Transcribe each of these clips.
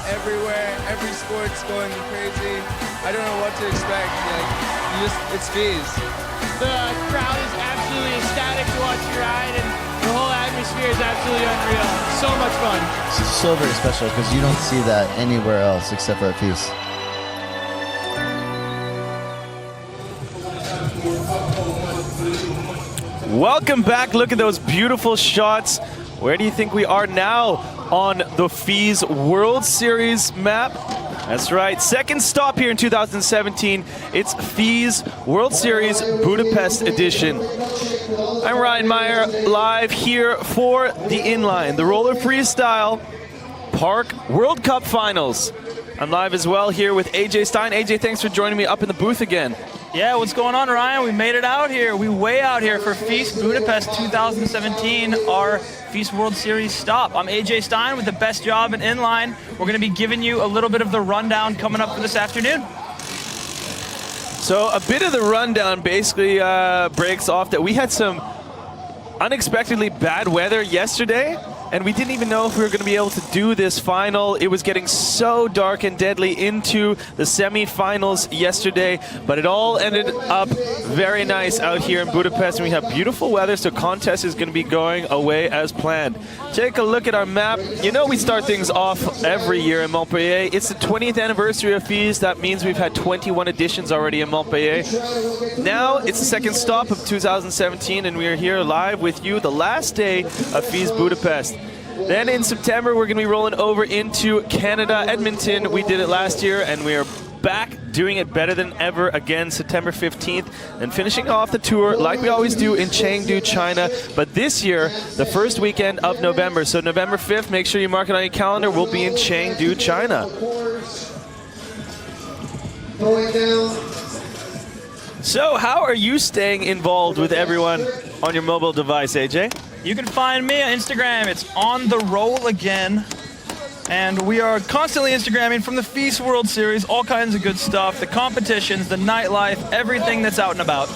everywhere. Every sport's going crazy. I don't know what to expect. Like, it's FISE. The crowd is absolutely ecstatic to watch you ride, and the whole atmosphere is absolutely unreal. So much fun. It's so very special because you don't see that anywhere else except for at FISE. Welcome back. Look at those beautiful shots. Where do you think we are now on the FISE World Series map? That's right, second stop here in 2017. It's FISE World Series Budapest edition. I'm Ryan Meyer, live here for the inline, the roller freestyle park World Cup finals. I'm live as well here with AJ Stein. AJ, thanks for joining me up in the booth again. Yeah, what's going on, Ryan? We made it out here. We way out here for FISE Budapest 2017, our FISE World Series stop. I'm AJ Stein with the best job in inline. We're going to be giving you a little bit of the rundown coming up for this afternoon. So a bit of the rundown basically breaks off that we had some unexpectedly bad weather yesterday, and we didn't even know if we were going to be able to do this final. It was getting so dark and deadly into the semi-finals yesterday, but it all ended up very nice out here in Budapest, and we have beautiful weather, so contest is going to be going away as planned. Take a look at our map. You know we start things off every year in Montpellier. It's the 20th anniversary of FISE. That means we've had 21 editions already in Montpellier. Now it's the second stop of 2017, and we are here live with you the last day of FISE Budapest. Then in September, we're going to be rolling over into Canada, Edmonton. We did it last year, and we are back doing it better than ever again, September 15th. And finishing off the tour, like we always do, in Chengdu, China. But this year, the first weekend of November. So November 5th, make sure you mark it on your calendar. We'll be in Chengdu, China. So how are you staying involved with everyone on your mobile device, AJ? You can find me on Instagram. It's On The Roll Again. And we are constantly Instagramming from the FISE World Series, all kinds of good stuff, the competitions, the nightlife, everything that's out and about.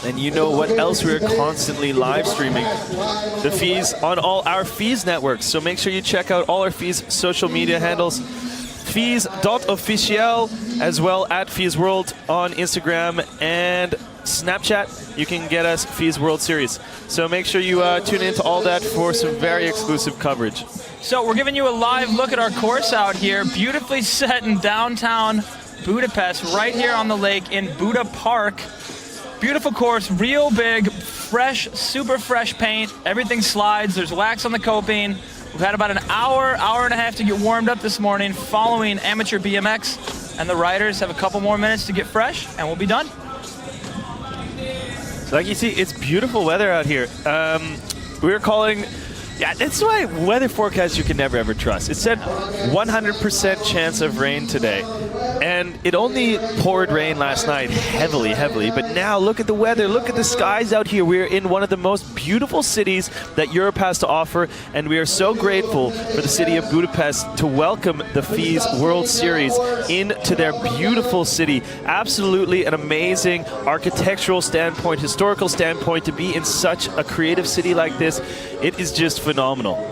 And you know what else we're constantly live streaming? The FISE on all our FISE networks. So make sure you check out all our FISE social media handles. FISE.official, as well at FISE World on Instagram and Snapchat. You can get us FISE World Series. So make sure you tune into all that for some very exclusive coverage. So we're giving you a live look at our course out here, beautifully set in downtown Budapest, right here on the lake in Buda Park. Beautiful course, real big, fresh, super fresh paint. Everything slides. There's wax on the coping. We've had about an hour and a half to get warmed up this morning following amateur BMX, and the riders have a couple more minutes to get fresh, and we'll be done. So like you see, it's beautiful weather out here. We're calling, yeah, that's why weather forecasts you can never ever trust. It said 100% chance of rain today. And it only poured rain last night heavily, but now look at the weather, look at the skies out here. We're in one of the most beautiful cities that Europe has to offer, and we are so grateful for the city of Budapest to welcome the FISE World Series into their beautiful city. Absolutely an amazing architectural standpoint, historical standpoint, to be in such a creative city like this. It is just phenomenal.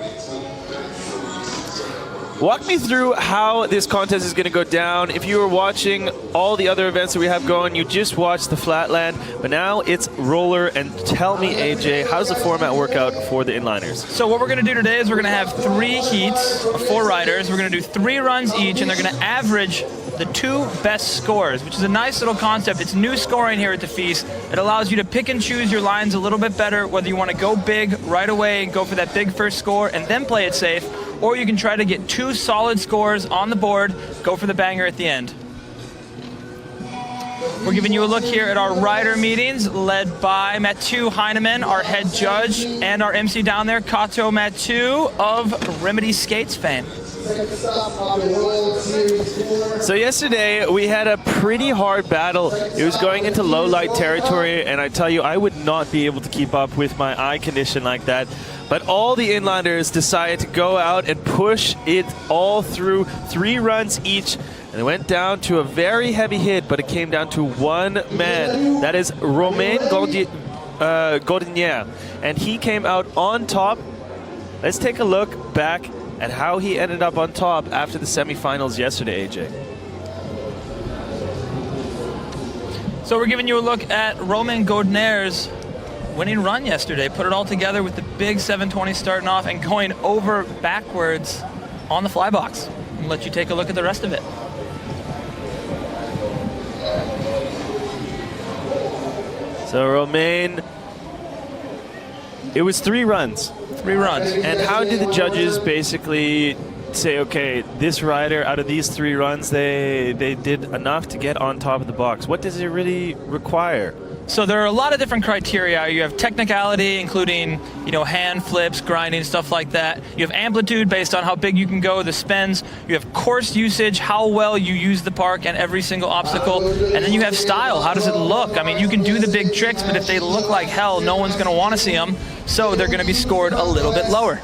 Walk me through how this contest is going to go down. If you were watching all the other events that we have going, you just watched the Flatland, but now it's roller. And tell me, AJ, how does the format work out for the inliners? So what we're going to do today is we're going to have 3 heats of 4 riders. We're going to do 3 runs each, and they're going to average the 2 best scores, which is a nice little concept. It's new scoring here at the FISE. It allows you to pick and choose your lines a little bit better, whether you want to go big right away and go for that big first score and then play it safe, or you can try to get 2 solid scores on the board, go for the banger at the end. We're giving you a look here at our rider meetings, led by Mathieu Heinemann, our head judge, and our MC down there, Kato Mathieu of Remedy Skates fame. So yesterday we had a pretty hard battle. It was going into low light territory, and I tell you, I would not be able to keep up with my eye condition like that. But all the inliners decided to go out and push it all through, 3 runs each. And it went down to a very heavy hit, but it came down to one man. That is Romain Gaudinier. And he came out on top. Let's take a look back and how he ended up on top after the semifinals yesterday, AJ. So we're giving you a look at Romain Gaudner's winning run yesterday. Put it all together with the big 720 starting off and going over backwards on the fly box. I'll let you take a look at the rest of it. So Romain, it was 3 runs. 3 runs. And how did the judges basically say, okay, this rider, out of these 3 runs, they did enough to get on top of the box? What does it really require? So there are a lot of different criteria. You have technicality, including, hand flips, grinding, stuff like that. You have amplitude based on how big you can go, the spins. You have course usage, how well you use the park and every single obstacle. And then you have style. How does it look? I mean, you can do the big tricks, but if they look like hell, no one's going to want to see them. So they're going to be scored a little bit lower.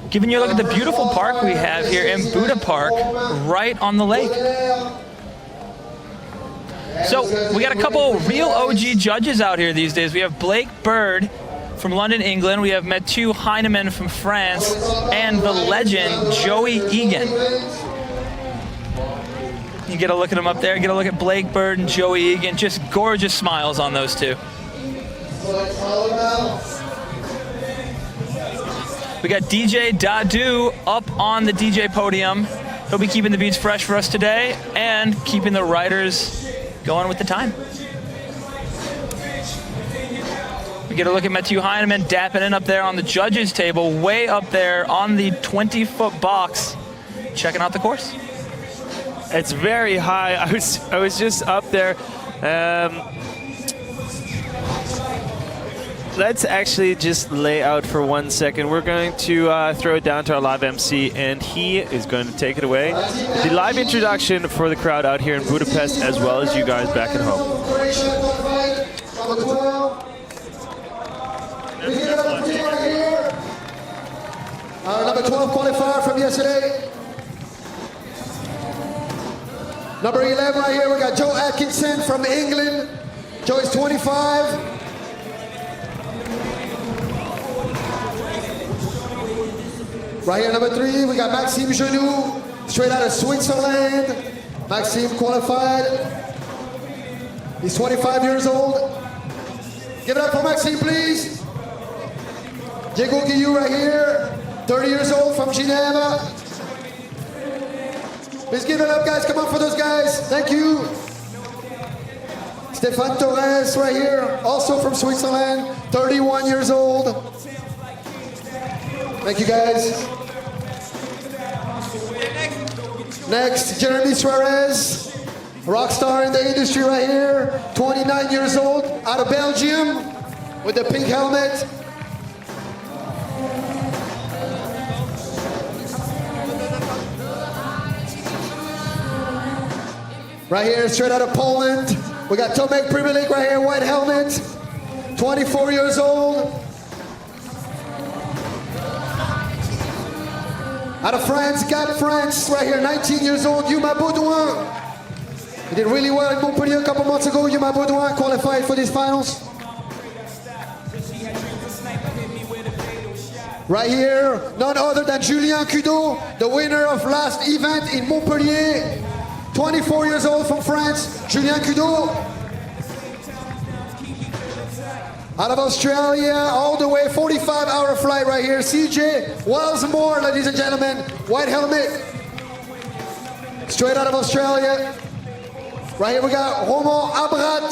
Giving you a look at the beautiful park we have here in Buda Park, right on the lake. So we got a couple real OG judges out here these days. We have Blake Bird from London, England. We have Mathieu Heinemann from France, and the legend Joey Egan. You get a look at them up there. Get a look at Blake Bird and Joey Egan. Just gorgeous smiles on those two. We got DJ Dadu up on the DJ podium. He'll be keeping the beats fresh for us today and keeping the riders going with the time. We get a look at Mathieu Heinemann dapping in up there on the judges table, way up there on the 20-foot box, checking out the course. It's very high. I was just up there. Let's actually just lay out for 1 second. We're going to throw it down to our live MC, and he is going to take it away. The live introduction for the crowd out here in Budapest, as well as you guys back at home. Our number 12 qualifier from yesterday. Number 11 right here, we got Joe Atkinson from England. Joe is 25. Right here, number 3, we got Maxime Geno, straight out of Switzerland. Maxime qualified. He's 25 years old. Give it up for Maxime, please. Diego Guillou right here, 30 years old from Geneva. Please give it up, guys. Come on for those guys. Thank you. Stéphane Torres right here, also from Switzerland, 31 years old. Thank you, guys. Next, Jeremy Suarez, rock star in the industry right here, 29 years old, out of Belgium, with the pink helmet. Right here, straight out of Poland, we got Tomek Privileg right here, white helmet, 24 years old. Out of France, Gap, France, right here, 19 years old, Yuma Baudouin. He did really well in Montpellier a couple months ago. Yuma Baudouin qualified for these finals. Right here, none other than Julien Cudeau, the winner of last event in Montpellier. 24 years old from France, Julien Cudeau. Out of Australia, all the way, 45-hour flight right here. CJ Wellsmore, ladies and gentlemen, white helmet. Straight out of Australia. Right here we got Romain Abrat,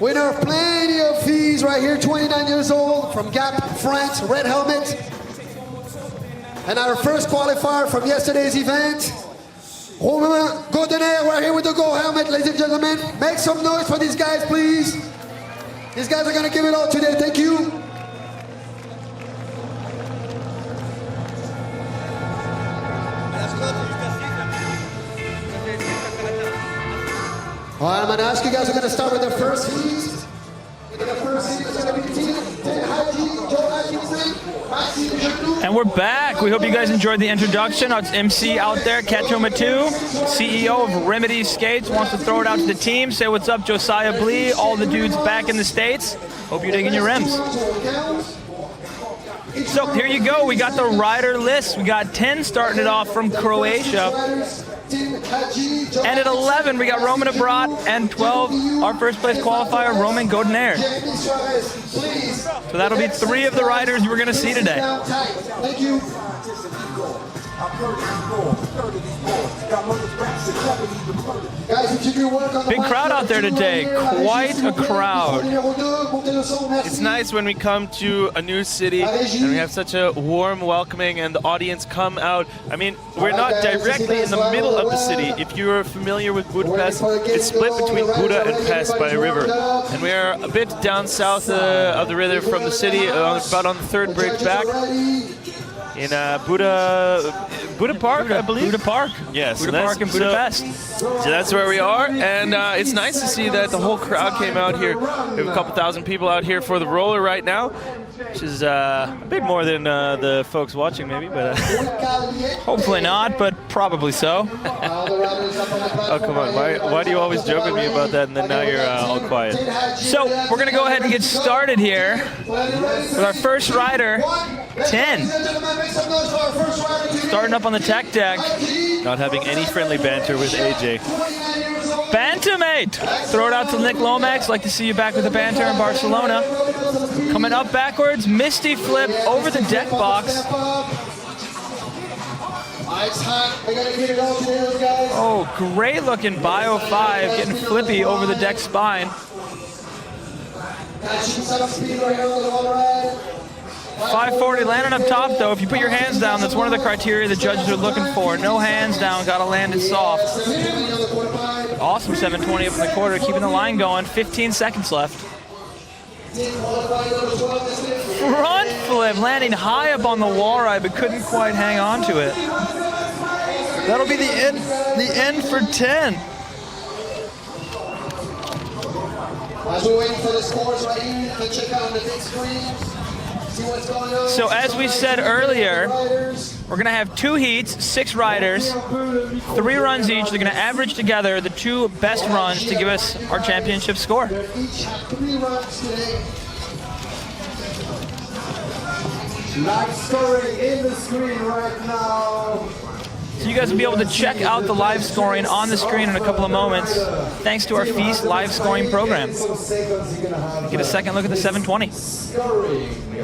winner of plenty of fees right here, 29 years old, from Gap, France, red helmet. And our first qualifier from yesterday's event, Romain Gaudner, right here with the gold helmet, ladies and gentlemen. Make some noise for these guys, please. These guys are going to give it all today. Thank you. All right, I'm going to ask you guys, we're going to start with the first heat. The first heat is going to be Team Joe Atkinson, Maxime Geno. And we're back. back. We hope you guys enjoyed the introduction. It's MC out there, Katomatu, CEO of Remedy Skates, wants to throw it out to the team. Say what's up, Josiah Blee, all the dudes back in the States. Hope you're digging your rims. So here you go. We got the rider list. We got 10 starting it off from Croatia. And at 11, we got Roman Abrat, and 12, our first place qualifier, Roman Godinair. So that'll be 3 of the riders we're going to see today. Thank you. Big crowd out there today. Quite a crowd. It's nice when we come to a new city and we have such a warm welcoming and the audience come out. I mean, we're not directly in the middle of the city. If you're familiar with Budapest, it's split between Buda and Pest by a river. And we are a bit down south of the river from the city, about on the 3rd bridge back. In Buda Park, I believe? Buda Park. Yes. Buda Park in Budapest. So that's where we are, and it's nice to see that the whole crowd came out here. We have a couple thousand people out here for the roller right now, which is a bit more than the folks watching maybe, but... Hopefully not, but probably so. Oh, come on. Why do you always joke with me about that, and then now you're all quiet? So we're going to go ahead and get started here with our first rider, 10. Starting up on the tech deck. Not having any friendly banter with AJ. Bantamate! Throw it out to Nick Lomax. Like to see you back with the banter in Barcelona. Coming up backwards, Misty flip over the deck box. Oh, great looking Bio 5 getting flippy over the deck spine. 540 landing up top though. If you put your hands down, that's one of the criteria the judges are looking for. No hands down, gotta land it soft. Awesome 720 up in the quarter, keeping the line going. 15 seconds left. Front flip, landing high up on the wall ride, but couldn't quite hang on to it. That'll be the end for 10. As we're waiting for the scores right here, you can check out on the big screen. So as we said earlier, we're going to have 2 heats, 6 riders, 3 runs each. They're going to average together the 2 best runs to give us our championship score. Each have 3 runs today. Live scoring in the screen right now. So you guys will be able to check out the live scoring on the screen in a couple of moments, thanks to our FISE live scoring program. Get a second look at the 720.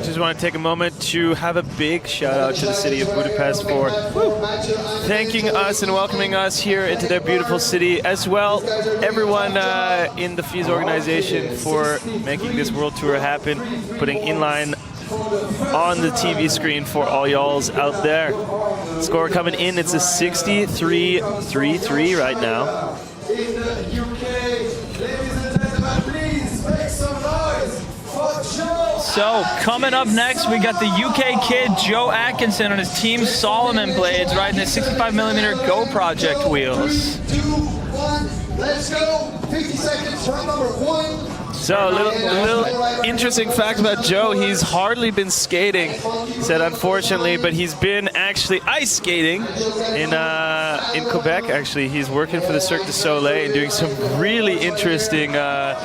Just want to take a moment to have a big shout out to the city of Budapest for thanking us and welcoming us here into their beautiful city, as well everyone in the FISE organization for making this world tour happen, putting inline on the TV screen for all y'alls out there. Score coming in, it's a 63-3-3 right now. In the UK, ladies and gentlemen, please make some noise for Joe. So coming up next, we got the UK kid Joe Atkinson on his Team Solomon blades riding the 65mm Go Project wheels. 3, 2, 1, let's go. 50 seconds, run number 1. So a little interesting fact about Joe, he's hardly been skating, he said unfortunately, but he's been actually ice skating in Quebec actually. He's working for the Cirque du Soleil and doing some really interesting kind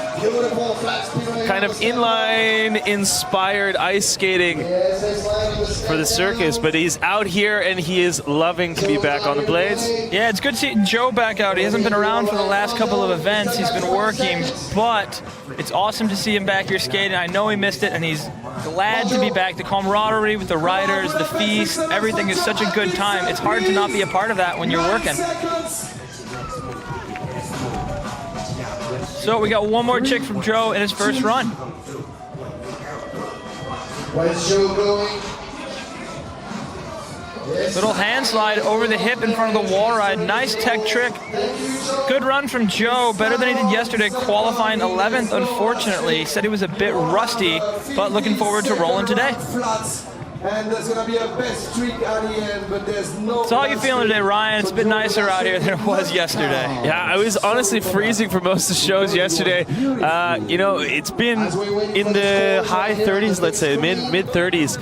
of inline inspired ice skating for the circus, but he's out here and he is loving to be back on the blades. Yeah, it's good to see Joe back out. He hasn't been around for the last couple of events. He's been working, but it's awesome to see him back here skating. I know he missed it, and he's glad to be back. The camaraderie with the riders, the feast, everything is such a good time. It's hard to not be a part of that when you're working. So we got one more chick from Joe in his first run. Where's Joe going? Little hand slide over the hip in front of the wall ride. Nice tech trick. Good run from Joe. Better than he did yesterday, qualifying 11th, unfortunately. He said he was a bit rusty, but looking forward to rolling today. And there's gonna be a best trick at the end, but there's no. So how you feeling today, Ryan? It's a bit nicer out here than it was yesterday. Yeah, I was honestly freezing for most of the shows yesterday. You know, it's been in the high 30s, let's say, mid 30s.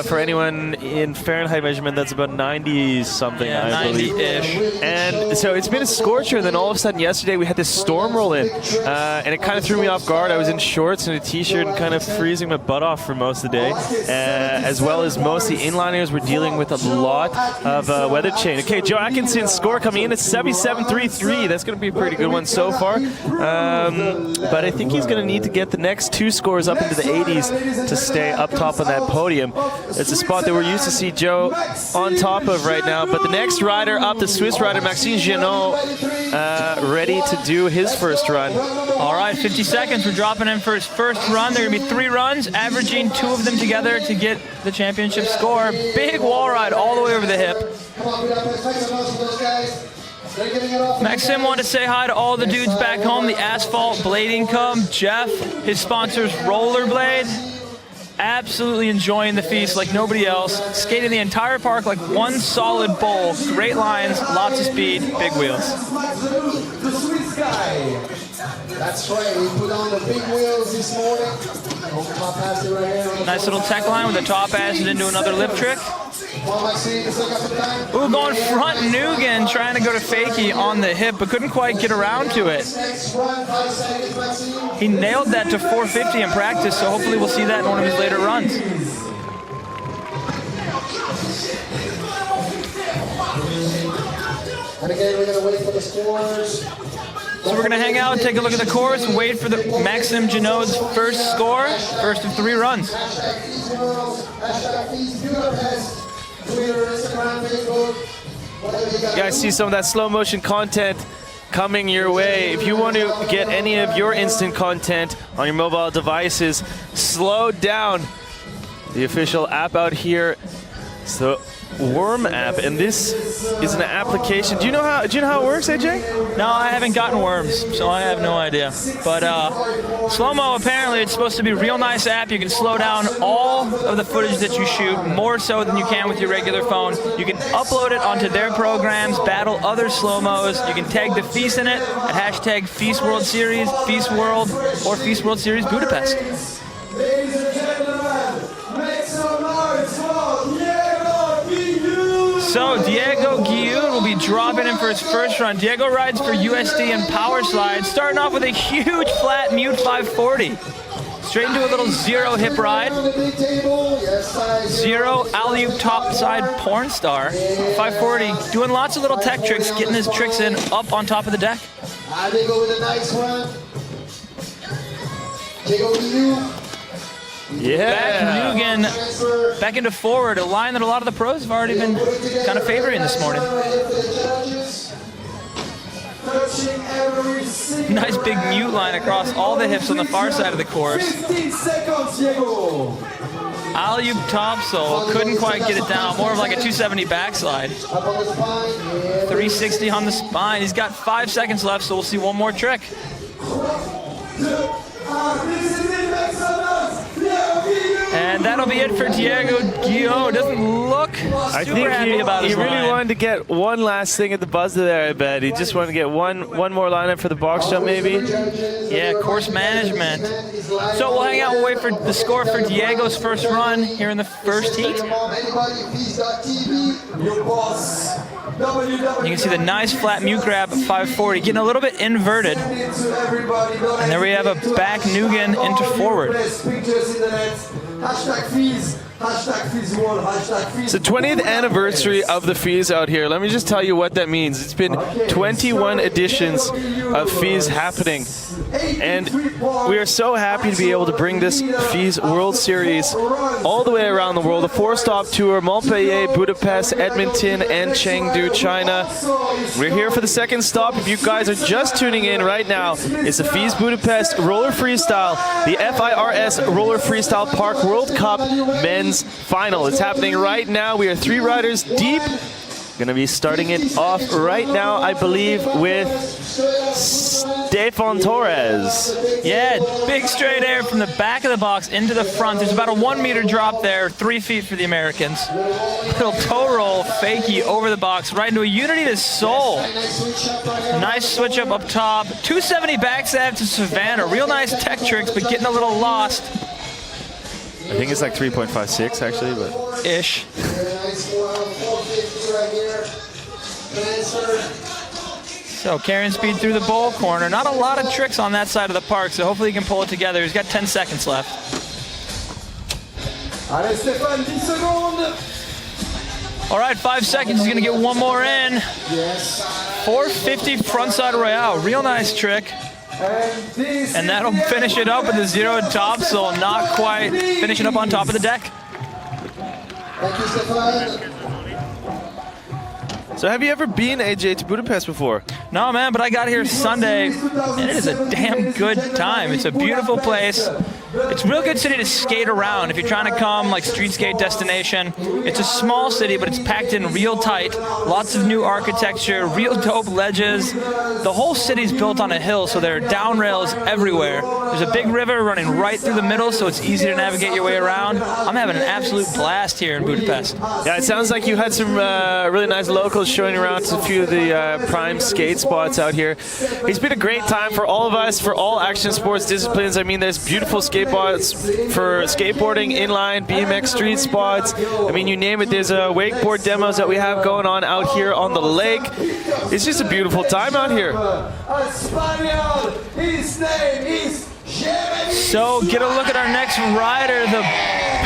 For anyone in Fahrenheit measurement, that's about 90 something, Yeah, I believe. 90-ish. And so it's been a scorcher, and then all of a sudden yesterday we had this storm roll in, and it kind of threw me off guard. I was in shorts and a t-shirt and kind of freezing my butt off for most of the day. As well as most of the inliners were dealing with a lot of weather change. Okay, Joe Atkinson's score coming in at 77.33. That's going to be a pretty good one so far. But I think he's going to need to get the next 2 scores up into the 80s to stay up top on that podium. It's a spot that we're used to see Joe on top of right now. But the next rider up, the Swiss rider Maxime Geno, ready to do his first run. All right, 50 seconds. We're dropping in for his first run. There are going to be 3 runs, averaging 2 of them together to get the championship score. Big wall ride all the way over the hip. Maxim wanted to say hi to all the dudes back home, the Asphalt Blading Club, Jeff, his sponsors Rollerblade. Absolutely enjoying the feast like nobody else. Skating the entire park like one solid bowl. Great lines, lots of speed, big wheels. The Swiss guy. That's right, we put on the big wheels this morning. Nice little tech line with the top acid into another lip trick. Ooh, going front Nugan, trying to go to fakie on the hip, but couldn't quite get around to it. He nailed that to 450 in practice, so hopefully we'll see that in one of his later runs. And again, we're going to wait for the scores. So we're going to hang out, take a look at the course, and wait for the Maxime Geno's first score, first of 3 runs. You guys see some of that slow motion content coming your way. If you want to get any of your instant content on your mobile devices, Slow Down, the official app out here. So Worm app, and this is an application. Do you know how it works, AJ? No, I haven't gotten worms, so I have no idea. But Slo-Mo, apparently it's supposed to be a real nice app. You can slow down all of the footage that you shoot, more so than you can with your regular phone. You can upload it onto their programs, battle other Slo-Moes. You can tag the FISE in it at hashtag FISE World Series, FISE World, or FISE World Series Budapest. Ladies and gentlemen, make some noise for So Diego Guillaume will be dropping in for his first run. Diego rides for USD and Power Slide, starting off with a huge flat mute 540. Straight into a little 0 hip ride. 0 alley-oop topside porn star. 540, doing lots of little tech tricks, getting his tricks in up on top of the deck. Diego with a nice run. Diego Guillaume. Yeah. Back Nugan, back into forward, a line that a lot of the pros have already been kind of favoring this morning. Nice big mute line across all the hips on the far side of the course. 15 seconds, Diego. Alley-oop topsoul, couldn't quite get it down, more of like a 270 backslide. 360 on the spine. He's got 5 seconds left, so we'll see one more trick. And that'll be it for Diego Guillaume. Doesn't look super happy about his he really line. wanted to get one last thing at the buzzer there, I bet. He just wanted to get one more lineup for the box jump, maybe. Yeah, course management. So we'll hang out and wait for the score for Diego's first run here in the first heat. You can see the nice flat mute grab at 540, getting a little bit inverted. And there we have a back Nugan into forward. It's the 20th anniversary of the FISE out here. Let me just tell you what that means. It's been 21 editions of FISE happening. And we are so happy to be able to bring this FISE World Series all the way around the world. A 4-stop tour, Montpellier, Budapest, Edmonton, and Chengdu, China. We're here for the second stop. If you guys are just tuning in right now, it's the FISE Budapest Roller Freestyle, the FIRS Roller Freestyle Park World Cup Men's Final. It's happening right now. We are 3 riders deep. Got Going to be starting it off right now, I believe, with Stefan Torres. Yeah, big straight air from the back of the box into the front. There's about a 1 meter drop there, 3 feet for the Americans. Little toe roll, fakie over the box, right into a Unity to Soul. A nice switch up top. 270 backstab to Savannah. Real nice tech tricks, but getting a little lost. I think it's like 3.56 actually, but Ish. So carrying speed through the bowl corner. Not a lot of tricks on that side of the park, so hopefully he can pull it together. He's got 10 seconds left. Allez Stéphane, 10 secondes. All right, 5 seconds. He's going to get one more in. 450 frontside royale. Real nice trick. And that'll finish it up with a 0 topsail. Not quite finishing up on top of the deck. Thank you, Stefan. So have you ever been, AJ, to Budapest before? No, man, but I got here Sunday, and it is a damn good time. It's a beautiful place. It's a real good city to skate around. If you're trying to come, like, street skate destination, it's a small city, but it's packed in real tight. Lots of new architecture, real dope ledges. The whole city's built on a hill, so there are down rails everywhere. There's a big river running right through the middle, so it's easy to navigate your way around. I'm having an absolute blast here in Budapest. Yeah, it sounds like you had some really nice locals showing around to a few of the prime skate spots out here. It's been a great time for all of us, for all action sports disciplines. I mean, there's beautiful skate spots for skateboarding, inline, BMX street spots. I mean, you name it. There's wakeboard demos that we have going on out here on the lake. It's just a beautiful time out here. His name is Jeremy. So get a look at our next rider. The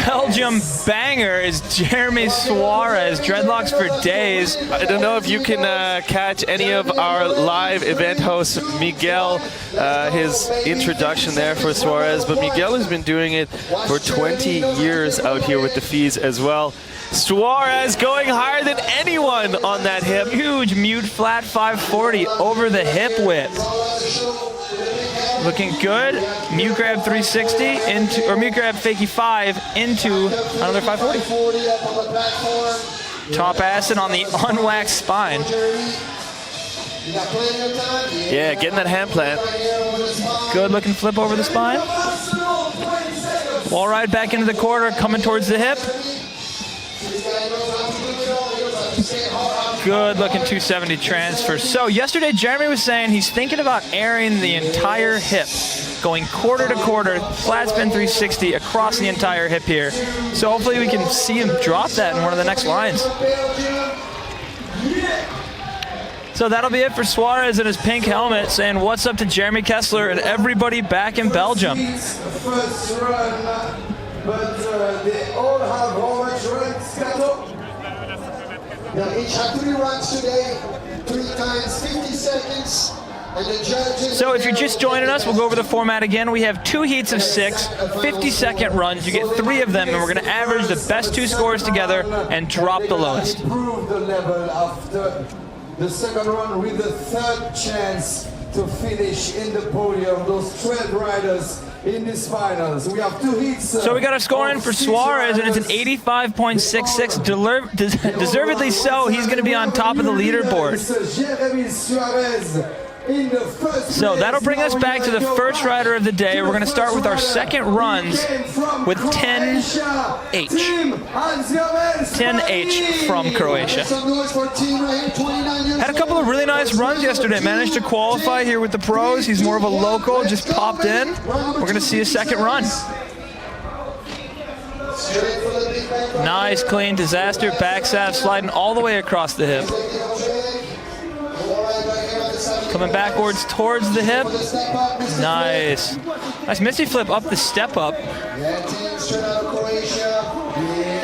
Belgium banger is Jeremy Suarez. Dreadlocks for days. I don't know if you can catch any of our live event host, Miguel, his introduction there for Suarez, but Miguel has been doing it for 20 years out here with the FISE as well. Suarez going higher than anyone on that hip. Huge mute flat 540 over the hip whip. Looking good. Mute grab 360 into, or mute grab fakie 5 into another 540. Top acid on the unwaxed spine. Yeah, getting that hand plant. Good looking flip over the spine. Wall ride back into the quarter, coming towards the hip. Good looking 270 transfer. So yesterday Jeremy was saying he's thinking about airing the entire hip, going quarter to quarter, flat spin 360 across the entire hip here. So hopefully we can see him drop that in one of the next lines. So that'll be it for Suarez in his pink helmet, saying what's up to Jeremy Kessler and everybody back in Belgium. First run, but they all have how much runs, Gato? They'll each have 3 runs today, 3 times 50 seconds. And the judges. So if you're just joining us, we'll go over the format again. We have 2 heats of 6, 50-second runs. You get 3 of them, and we're going to average the best 2 scores together and drop the lowest. Improve the level after the second run with the 3rd chance to finish in the podium. Those 12 riders in this finals. We have 2 heats. So we got a score in for Suarez, and it's an 85.66. Deservedly so. He's going to be on top of the leaderboard. Jeremy Suarez in the first. So that'll bring us back to the first rider of the day. We're going to start with our second runs with 10H. 10H from Croatia. Had a couple of really nice runs yesterday. Managed to qualify here with the pros. He's more of a local, just popped in. We're going to see a second run. Nice, clean, disaster, backstab, sliding all the way across the hip. Coming backwards towards the hip. Nice. Nice Misty flip up the step up.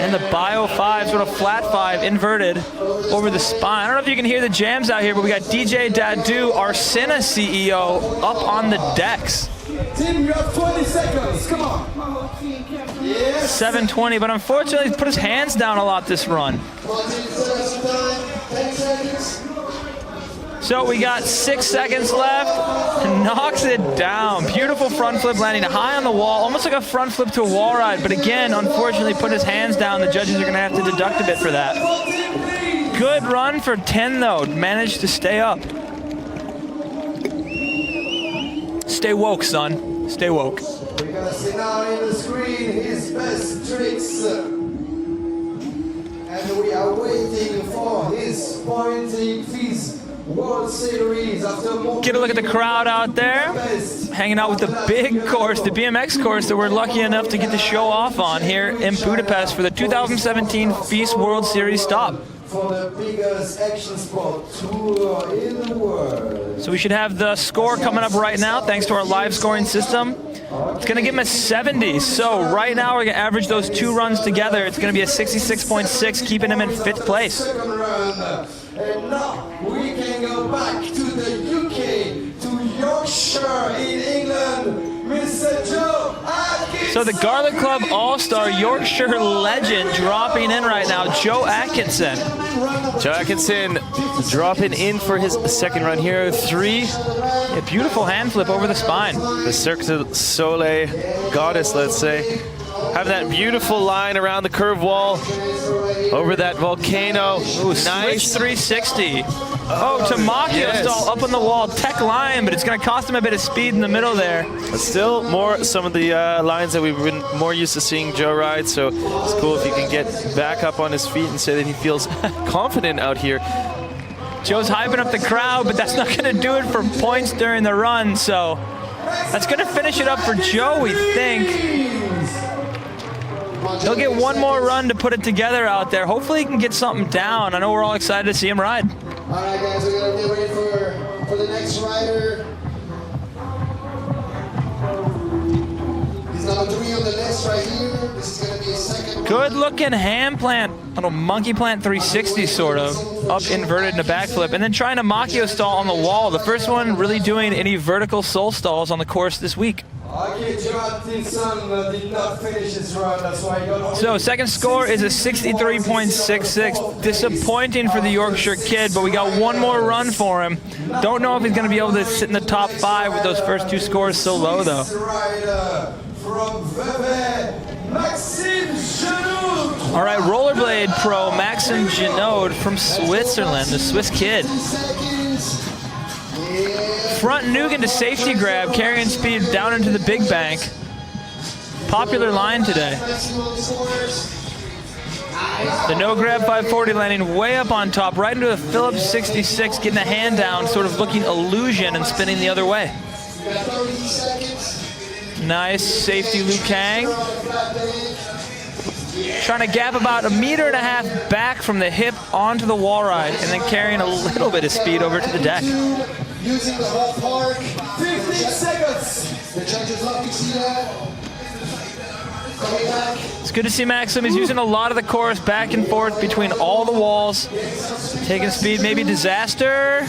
And the Bio 5, sort of flat 5, inverted over the spine. I don't know if you can hear the jams out here, but we got DJ Dadu, our Cinna CEO, up on the decks. Tim, you have 20 seconds. Come on. Yes. 720, but unfortunately he's put his hands down a lot this run. So we got 6 seconds left, and knocks it down. Beautiful front flip landing high on the wall, almost like a front flip to a wall ride, but again, unfortunately put his hands down. The judges are gonna have to deduct a bit for that. Good run for 10 though. Managed to stay up. Stay woke, son. Stay woke. We're gonna see now in the screen his best tricks. And we are waiting for his pointing FISE World Series after more. Get a look at the crowd out there, hanging out with the big course, the BMX course that we're lucky enough to get to show off on here in Budapest for the 2017 FISE World Series stop. For the biggest action sport tour in the world. So we should have the score coming up right now, thanks to our live scoring system. It's going to give him a 70. So right now we're going to average those two runs together. It's going to be a 66.6, keeping him in 5th place. Second run. And now we can go back to the UK, to Yorkshire in England. Mr. Joe Atkinson. So the Garlic Club All-Star Yorkshire legend dropping in right now, Joe Atkinson. Joe Atkinson dropping in for his second run here. 3. A beautiful hand flip over the spine. The Cirque du Soleil goddess, let's say. Having that beautiful line around the curve wall over that volcano. Ooh, nice. Switch 360. Oh, to Machio stall up on the wall. Tech line, but it's going to cost him a bit of speed in the middle there. But still more some of the lines that we've been more used to seeing Joe ride. So it's cool if he can get back up on his feet and say that he feels confident out here. Joe's hyping up the crowd, but that's not going to do it for points during the run. So that's going to finish it up for Joe, we think. He'll get one more run to put it together out there. Hopefully he can get something down. I know we're all excited to see him ride. All right, guys, we're gonna get ready for the next rider. He's number 3 on the list right here. This is gonna be a second. Good looking hand plant, little monkey plant 360 sort of, up inverted in a backflip, and then trying to Machio stall on the wall. The first one really doing any vertical soul stalls on the course this week. Okay, Joe Atkinson did not finish his run, that's why he got. So second score is a 63.66. Disappointing for the Yorkshire kid, but we got one more run for him. Don't know if he's going to be able to sit in the top 5 with those first 2 scores so low, though. From Vevey, Maxime Geno. All right, rollerblade pro Maxime Geno from Switzerland, the Swiss kid. Front Nugan to safety grab, carrying speed down into the big bank. Popular line today. The no grab 540 landing way up on top, right into a Phillips 66, getting a hand down, sort of looking illusion and spinning the other way. Nice safety Liu Kang. Trying to gap about 1.5 meters back from the hip onto the wall ride, and then carrying a little bit of speed over to the deck. Using the whole park. 15 seconds. The judges love to see that. Coming back. It's good to see Maxim. He's using a lot of the course back and forth between all the walls. Taking speed, maybe disaster.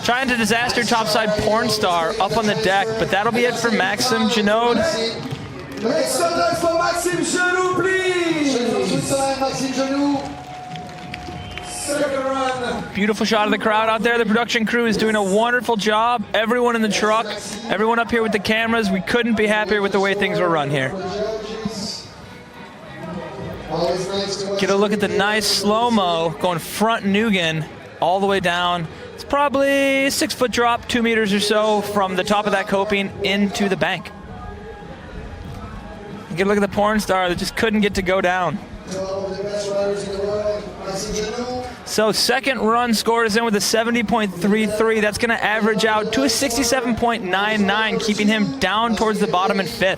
Trying to disaster topside porn star up on the deck, but that'll be it for Maxime Geno. Make some noise for Maxime Geno, please. Maxime Geno. Second run. Beautiful shot of the crowd out there. The production crew is doing a wonderful job. Everyone in the truck, everyone up here with the cameras. We couldn't be happier with the way things were run here. Get a look at the nice slow-mo going front Nugan all the way down. It's probably a 6-foot drop, 2 meters or so from the top of that coping into the bank. Get a look at the porn star that just couldn't get to go down. So second run scores in with a 70.33. That's going to average out to a 67.99, keeping him down towards the bottom in 5th.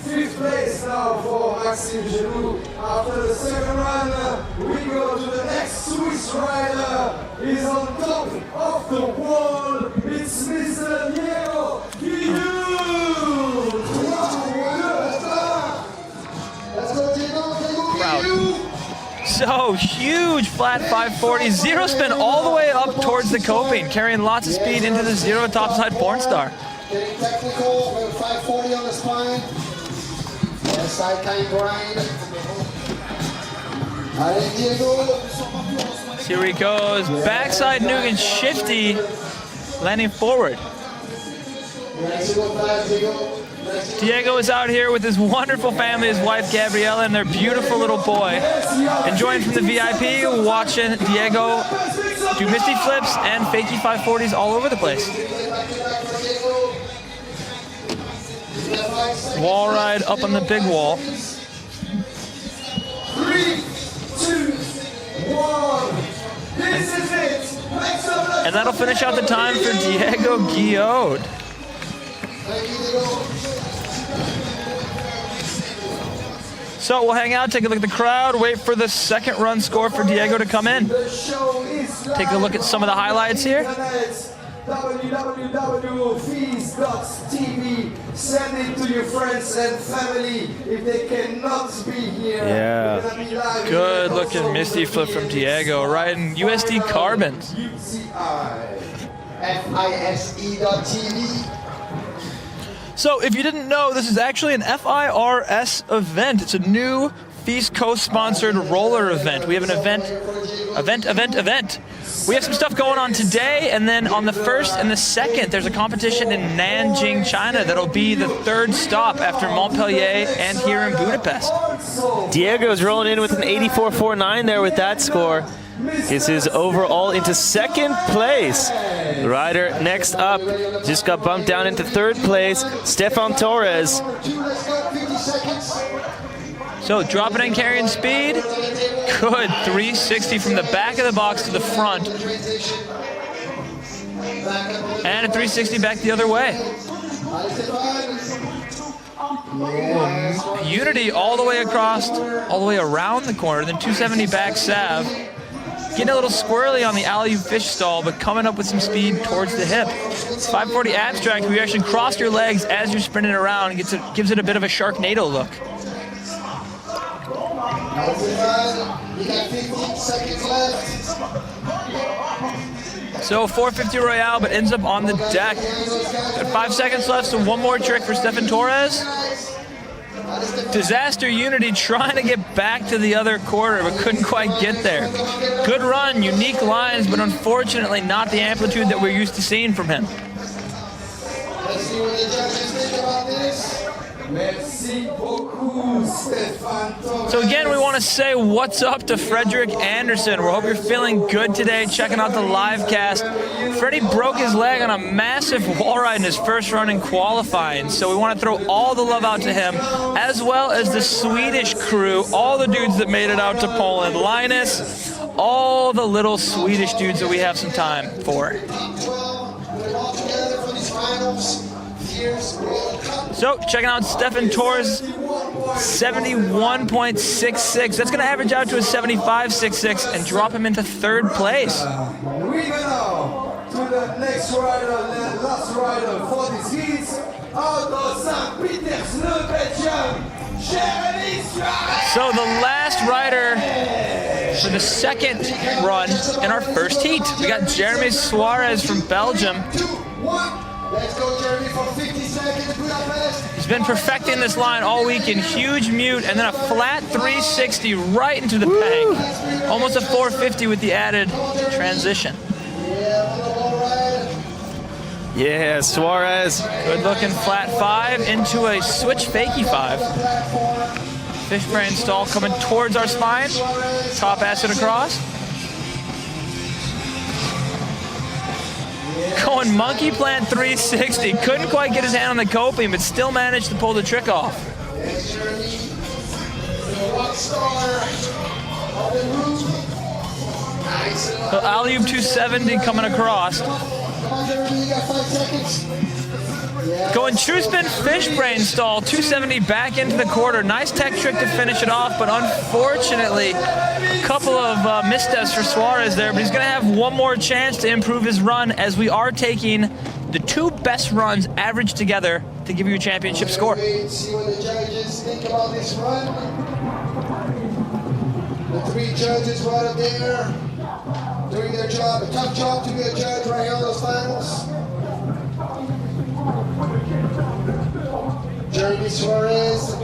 5th place now for Maxime Geno. After the second run, we go to the next Swiss rider. He's on top of the wall. It's Mr. Geno. Crowd. So huge flat 540, zero spin all the way up towards the coping, carrying lots of speed into the zero topside porn star. Getting technical with 540 on the spine. Side kind grind. Allez, Diego. Here he goes, backside Nugan shifty, landing forward. Diego is out here with his wonderful family, his wife Gabriella, and their beautiful little boy. Enjoying from the VIP, watching Diego do Misty flips and fakie 540s all over the place. Wall ride up on the big wall. 3, 2, 1. This is it. And that'll finish out the time for Diego Guillaume. So we'll hang out, take a look at the crowd, wait for the second run score for Diego to come in. Take a look at some of the highlights here. www.FISE.tv. Send it to your friends and family if they cannot be here. Yeah. Good looking Misty flip from Diego, riding USD carbons. FISE.tv. So if you didn't know, this is actually an FIRS event. It's a new FISE co-sponsored roller event. We have an event. We have some stuff going on today, and then on the 1st and the 2nd, there's a competition in Nanjing, China that'll be the third stop after Montpellier and here in Budapest. Diego's rolling in with an 84.49 there with that score. This is overall into second place. The rider next up just got bumped down into third place, Stefan Torres. So dropping and carrying speed. Good 360 from the back of the box to the front. And a 360 back the other way. Unity all the way across, all the way around the corner, then 270 back Sav. Getting a little squirrely on the alley-oop fish stall, but coming up with some speed towards the hip. It's 540 abstract, where you actually cross your legs as you're spinning around, and gives it a bit of a Sharknado look. We got 15 seconds left. So 450 Royale, but ends up on the deck. Got 5 seconds left, so one more trick for Stefan Torres. Disaster Unity trying to get back to the other quarter, but couldn't quite get there. Good run, unique lines, but unfortunately not the amplitude that we're used to seeing from him. Let's see what the judges think about this. Merci beaucoup, Stefan Torres. So again, we want to say what's up to Frederick Anderson. We hope you're feeling good today, checking out the live cast. Freddie broke his leg on a massive wall ride in his first run in qualifying, so we want to throw all the love out to him, as well as the Swedish crew, all the dudes that made it out to Poland, Linus, all the little Swedish dudes that we have some time for. So, checking out Stefan Torres, 71.66. That's going to average out to a 75.66 and drop him into third place. We go now to the next rider, the last rider for this heat, out of St. Petersburg, Belgium, Jeremy Suarez. So, the last rider for the second run in our first heat. We got Jeremy Suarez from Belgium. 2, 1. Let's go, Jeremy, for 50 seconds, Budapest. He's been perfecting this line all week in huge mute, and then a flat 360 right into the peg. Almost a 450 with the added transition. Yeah, Suarez. Good looking flat 5 into a switch fakie 5. Fishbrain stall coming towards our spine. Top acid across. Going monkey plant 360. Couldn't quite get his hand on the coping, but still managed to pull the trick off. So alley-oop 270 coming across. Going true spin fishbrain stall, 270 back into the quarter. Nice tech trick to finish it off, but unfortunately, a couple of missteps for Suarez there, but he's going to have one more chance to improve his run, as we are taking the 2 best runs averaged together to give you a championship score. See what the judges think about this run. The 3 judges right up there doing their job. A tough job to be a judge right here on those finals. Jeremy Suarez.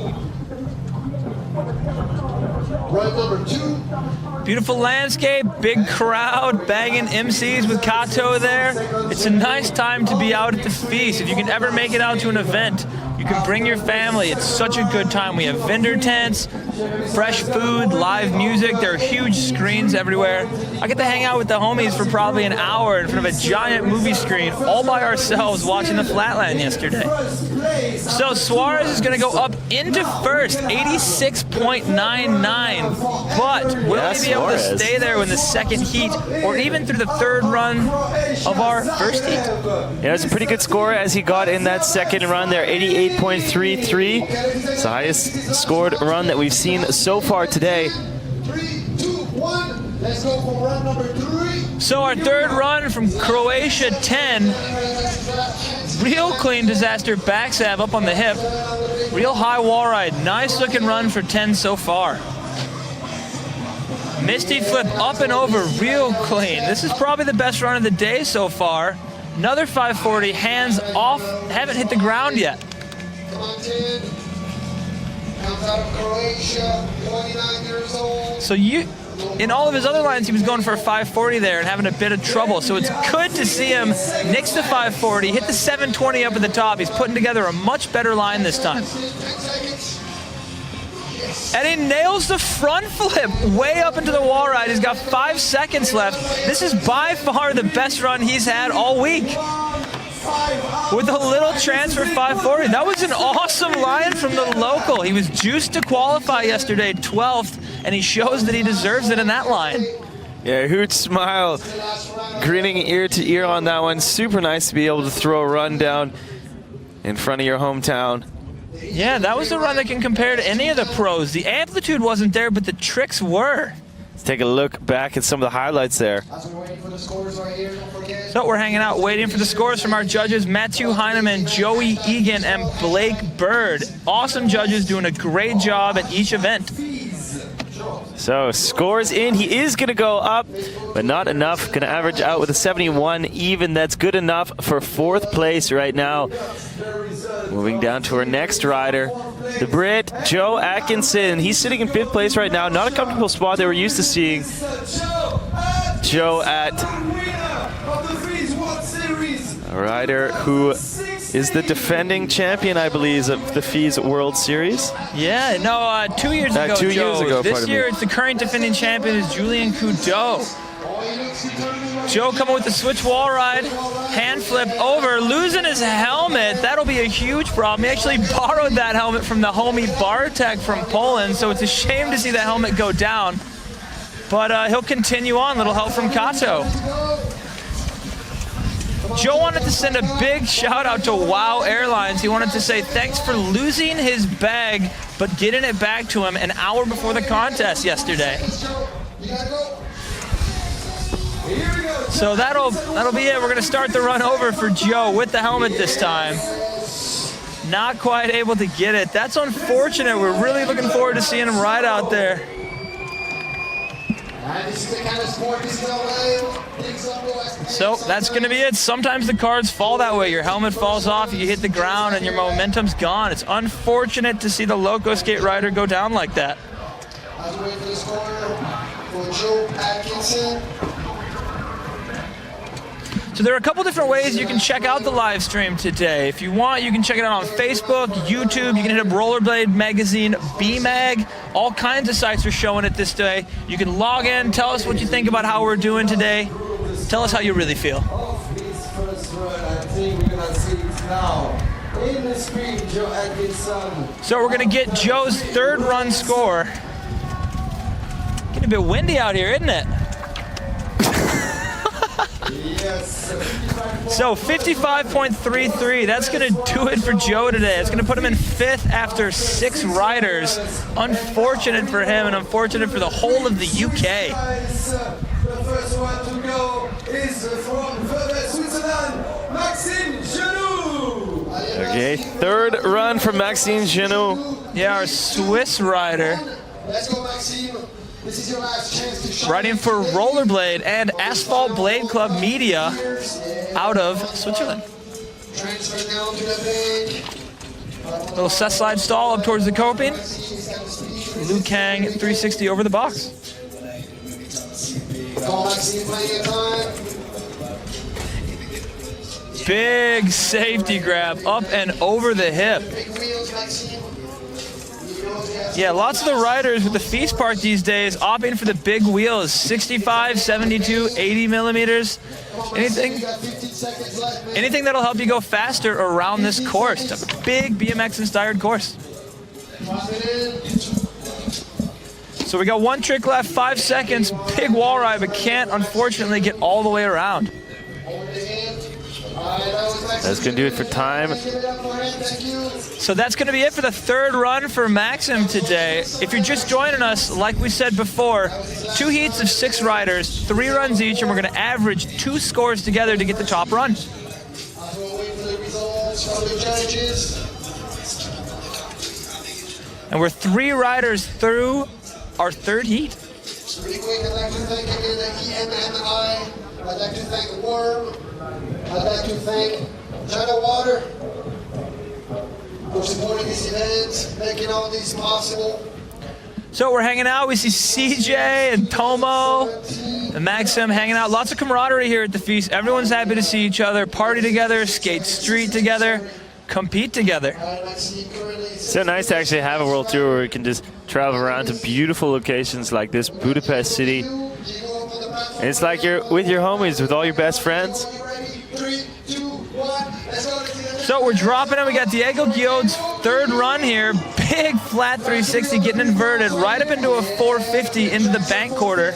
Run number 2. Beautiful landscape, big crowd, banging MCs with Kato there. It's a nice time to be out at the FISE. If you can ever make it out to an event, you can bring your family. It's such a good time. We have vendor tents, fresh food, live music. There are huge screens everywhere. I get to hang out with the homies for probably an hour in front of a giant movie screen all by ourselves watching the Flatland yesterday. So Suarez is going to go up into first, 86.99. But will he be able to stay there in the second heat or even through the third run of our first heat? Yeah, it's a pretty good score as he got in that second run there, 88.33. It's the highest scored run that we've seen so far today. 3, 2, 1. Let's go for run number 3. So our third run from Croatia 10. Real clean disaster backstab up on the hip. Real high wall ride. Nice looking run for 10 so far. Misty flip up and over, real clean. This is probably the best run of the day so far. Another 540, hands off, haven't hit the ground yet. Come on, 10. Comes out of Croatia, 29 years old. So in all of his other lines, he was going for a 540 there and having a bit of trouble. So it's good to see him nix the 540, hit the 720 up at the top. He's putting together a much better line this time. And he nails the front flip way up into the wall ride. He's got 5 seconds left. This is by far the best run he's had all week. With a little transfer 540. That was an awesome line from the local. He was juiced to qualify yesterday, 12th, and he shows that he deserves it in that line. Yeah, huge smile, grinning ear to ear on that one. Super nice to be able to throw a run down in front of your hometown. Yeah, that was a run that can compare to any of the pros. The amplitude wasn't there, but the tricks were. Let's take a look back at some of the highlights there. So we're hanging out waiting for the scores from our judges, Matthew Heineman, Joey Egan, and Blake Bird. Awesome judges doing a great job at each event. So scores in, he is going to go up, but not enough. Going to average out with a 71 even. That's good enough for 4th place right now. Moving down to our next rider, the Brit, Joe Atkinson. He's sitting in 5th place right now. Not a comfortable spot that we're used to seeing Joe at. A rider who is the defending champion, I believe, of the FISE World Series. Yeah, no, 2 years ago, 2 years ago, this year, it's the current defending champion is Julien Coudeau. Joe coming with the switch wall ride, hand flip over, losing his helmet. That'll be a huge problem. He actually borrowed that helmet from the homie Bartek from Poland, so it's a shame to see that helmet go down. But he'll continue on. Little help from Kato. Joe wanted to send a big shout out to WOW Airlines. He wanted to say thanks for losing his bag, but getting it back to him an hour before the contest yesterday. So that'll be it. We're going to start the run over for Joe with the helmet this time. Not quite able to get it. That's unfortunate. We're really looking forward to seeing him ride out there. So that's going to be it. Sometimes the cards fall that way. Your helmet falls off, you hit the ground, and your momentum's gone. It's unfortunate to see the Loco Skate rider go down like that. So there are a couple different ways you can check out the live stream today. If you want, you can check it out on Facebook, YouTube. You can hit up Rollerblade Magazine, BMag. All kinds of sites are showing it this day. You can log in, tell us what you think about how we're doing today. Tell us how you really feel. So we're going to get Joe's 3rd run score. Getting a bit windy out here, isn't it? So 55.33, that's going to do it for Joe today. It's going to put him in 5th after 6 riders. Unfortunate for him and unfortunate for the whole of the UK. The first one to go is from Switzerland, Maxime Geno. Okay, 3rd run for Maxime Geno. Yeah, our Swiss rider. Let's go, Maxime. This is your last chance to shine. Riding for Rollerblade and Asphalt Blade Club Media out of Switzerland. Transfer down to the bank. Little set slide stall up towards the coping. Liu Kang 360 over the box. Call Maxime plenty of time. Big safety grab up and over the hip. Big wheels, Maxime. Yeah, lots of the riders with the FISE part these days opting for the big wheels, 65, 72, 80 millimeters. Anything that'll help you go faster around this course. It's a big BMX-inspired course. So we got one trick left, 5 seconds. Big wall ride, but can't, unfortunately, get all the way around. That's going to do it for time. So that's going to be it for the third run for Maxim today. If you're just joining us, like we said before, 2 heats of 6 riders, 3 runs each, and we're going to average 2 scores together to get the top run. And we're 3 riders through our third heat. Really quick, I'd like to thank again the EMMI. I'd like to thank Worm. I'd like to thank Geno Water for supporting this event, making all these possible. So we're hanging out. We see CJ and Tomo and Maxim hanging out. Lots of camaraderie here at the FISE. Everyone's happy to see each other, party together, skate street together, compete together. So nice to actually have a world tour where we can just travel around to beautiful locations like this Budapest city. And it's like you're with your homies, with all your best friends. So we're dropping it. We got Diego Guillot's third run here. Big flat 360 getting inverted right up into a 450 into the bank quarter.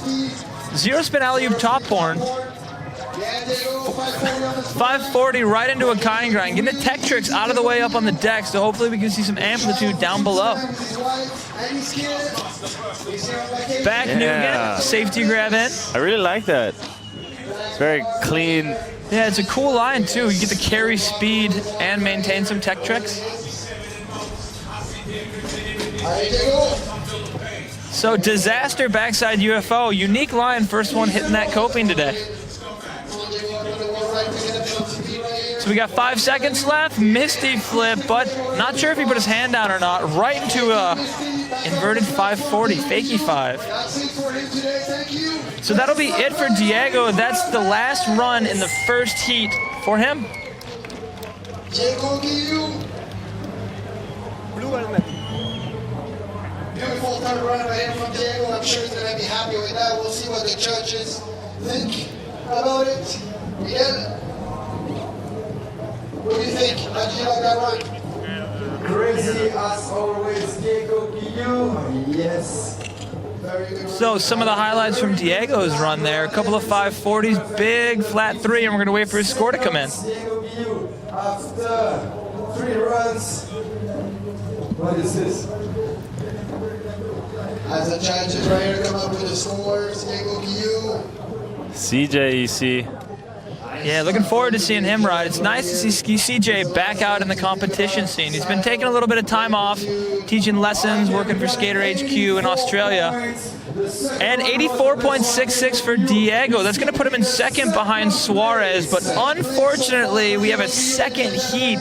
0 spin alley-oop top horn. 540 right into a kind grind. Getting the tech tricks out of the way up on the deck, so hopefully we can see some amplitude down below. Back Nugent, safety grab in. I really like that. It's very clean. Yeah, it's a cool line too. You get to carry speed and maintain some tech tricks. So disaster backside UFO, unique line, first one hitting that coping today. So we got 5 seconds left, Misty flip, but not sure if he put his hand down or not. Right into a inverted 540, fakie 5. So that'll be it for Diego. That's the last run in the first heat for him. Beautiful third run right here from Diego. I'm sure he's going to be happy with that. We'll see what the judges think about it. Miguel, what do you think? How'd you like that run? Crazy as always, Diego Guillot. Yes. Very good. So some of the highlights from Diego's run there. A couple of 540s, big flat 3, and we're going to wait for his score to come in. Diego Guillot after 3 runs. What is this? As the judges right here to come up with the scores, Diego Guillot. CJ, you see. Yeah, looking forward to seeing him ride. It's nice to see CJ back out in the competition scene. He's been taking a little bit of time off, teaching lessons, working for Skater HQ in Australia. And 84.66 for Diego. That's going to put him in second behind Suarez, but unfortunately we have a second heat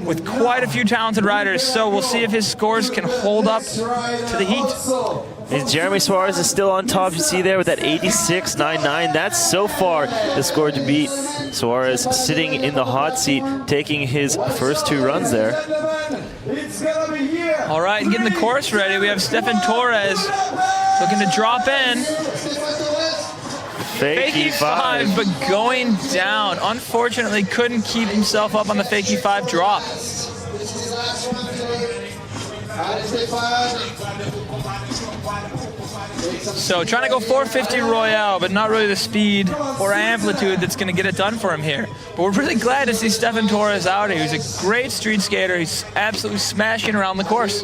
with quite a few talented riders, so we'll see if his scores can hold up to the heat. And Jeremy Suarez is still on top, you see there with that 86.99. That's so far the score to beat. Suarez sitting in the hot seat, taking his first 2 runs there. All right, getting the course ready. We have Stefan Torres looking to drop in. Fakie 5, but going down. Unfortunately, couldn't keep himself up on the fakie 5 drop. So trying to go 450 Royale, but not really the speed or amplitude that's going to get it done for him here. But we're really glad to see Stefan Torres out here. He's a great street skater. He's absolutely smashing around the course.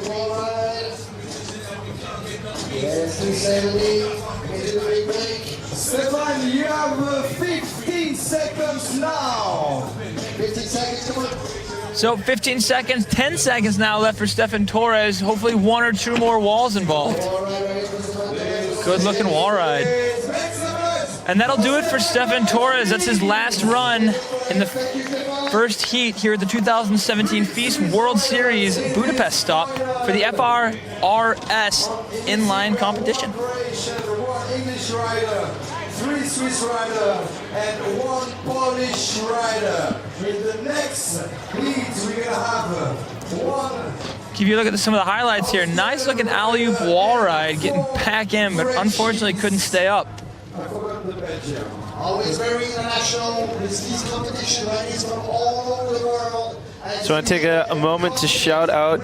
Stefan, you have 15 seconds now. 15 seconds, come on. So 15 seconds, 10 seconds now left for Stefan Torres. Hopefully 1 or 2 more walls involved. Good looking wall ride. And that'll do it for Stefan Torres. That's his last run in the first heat here at the 2017 FISE World Series Budapest stop for the FIRS inline competition. 1 English rider, 3 Swiss rider, and 1 Polish rider. In the next heat, we're gonna have 1. Give you a look at some of the highlights here. Nice looking alley-oop wall ride, getting back in, but unfortunately couldn't stay up. Always very international. These competition riders from all over the world. So I want to take a moment to shout out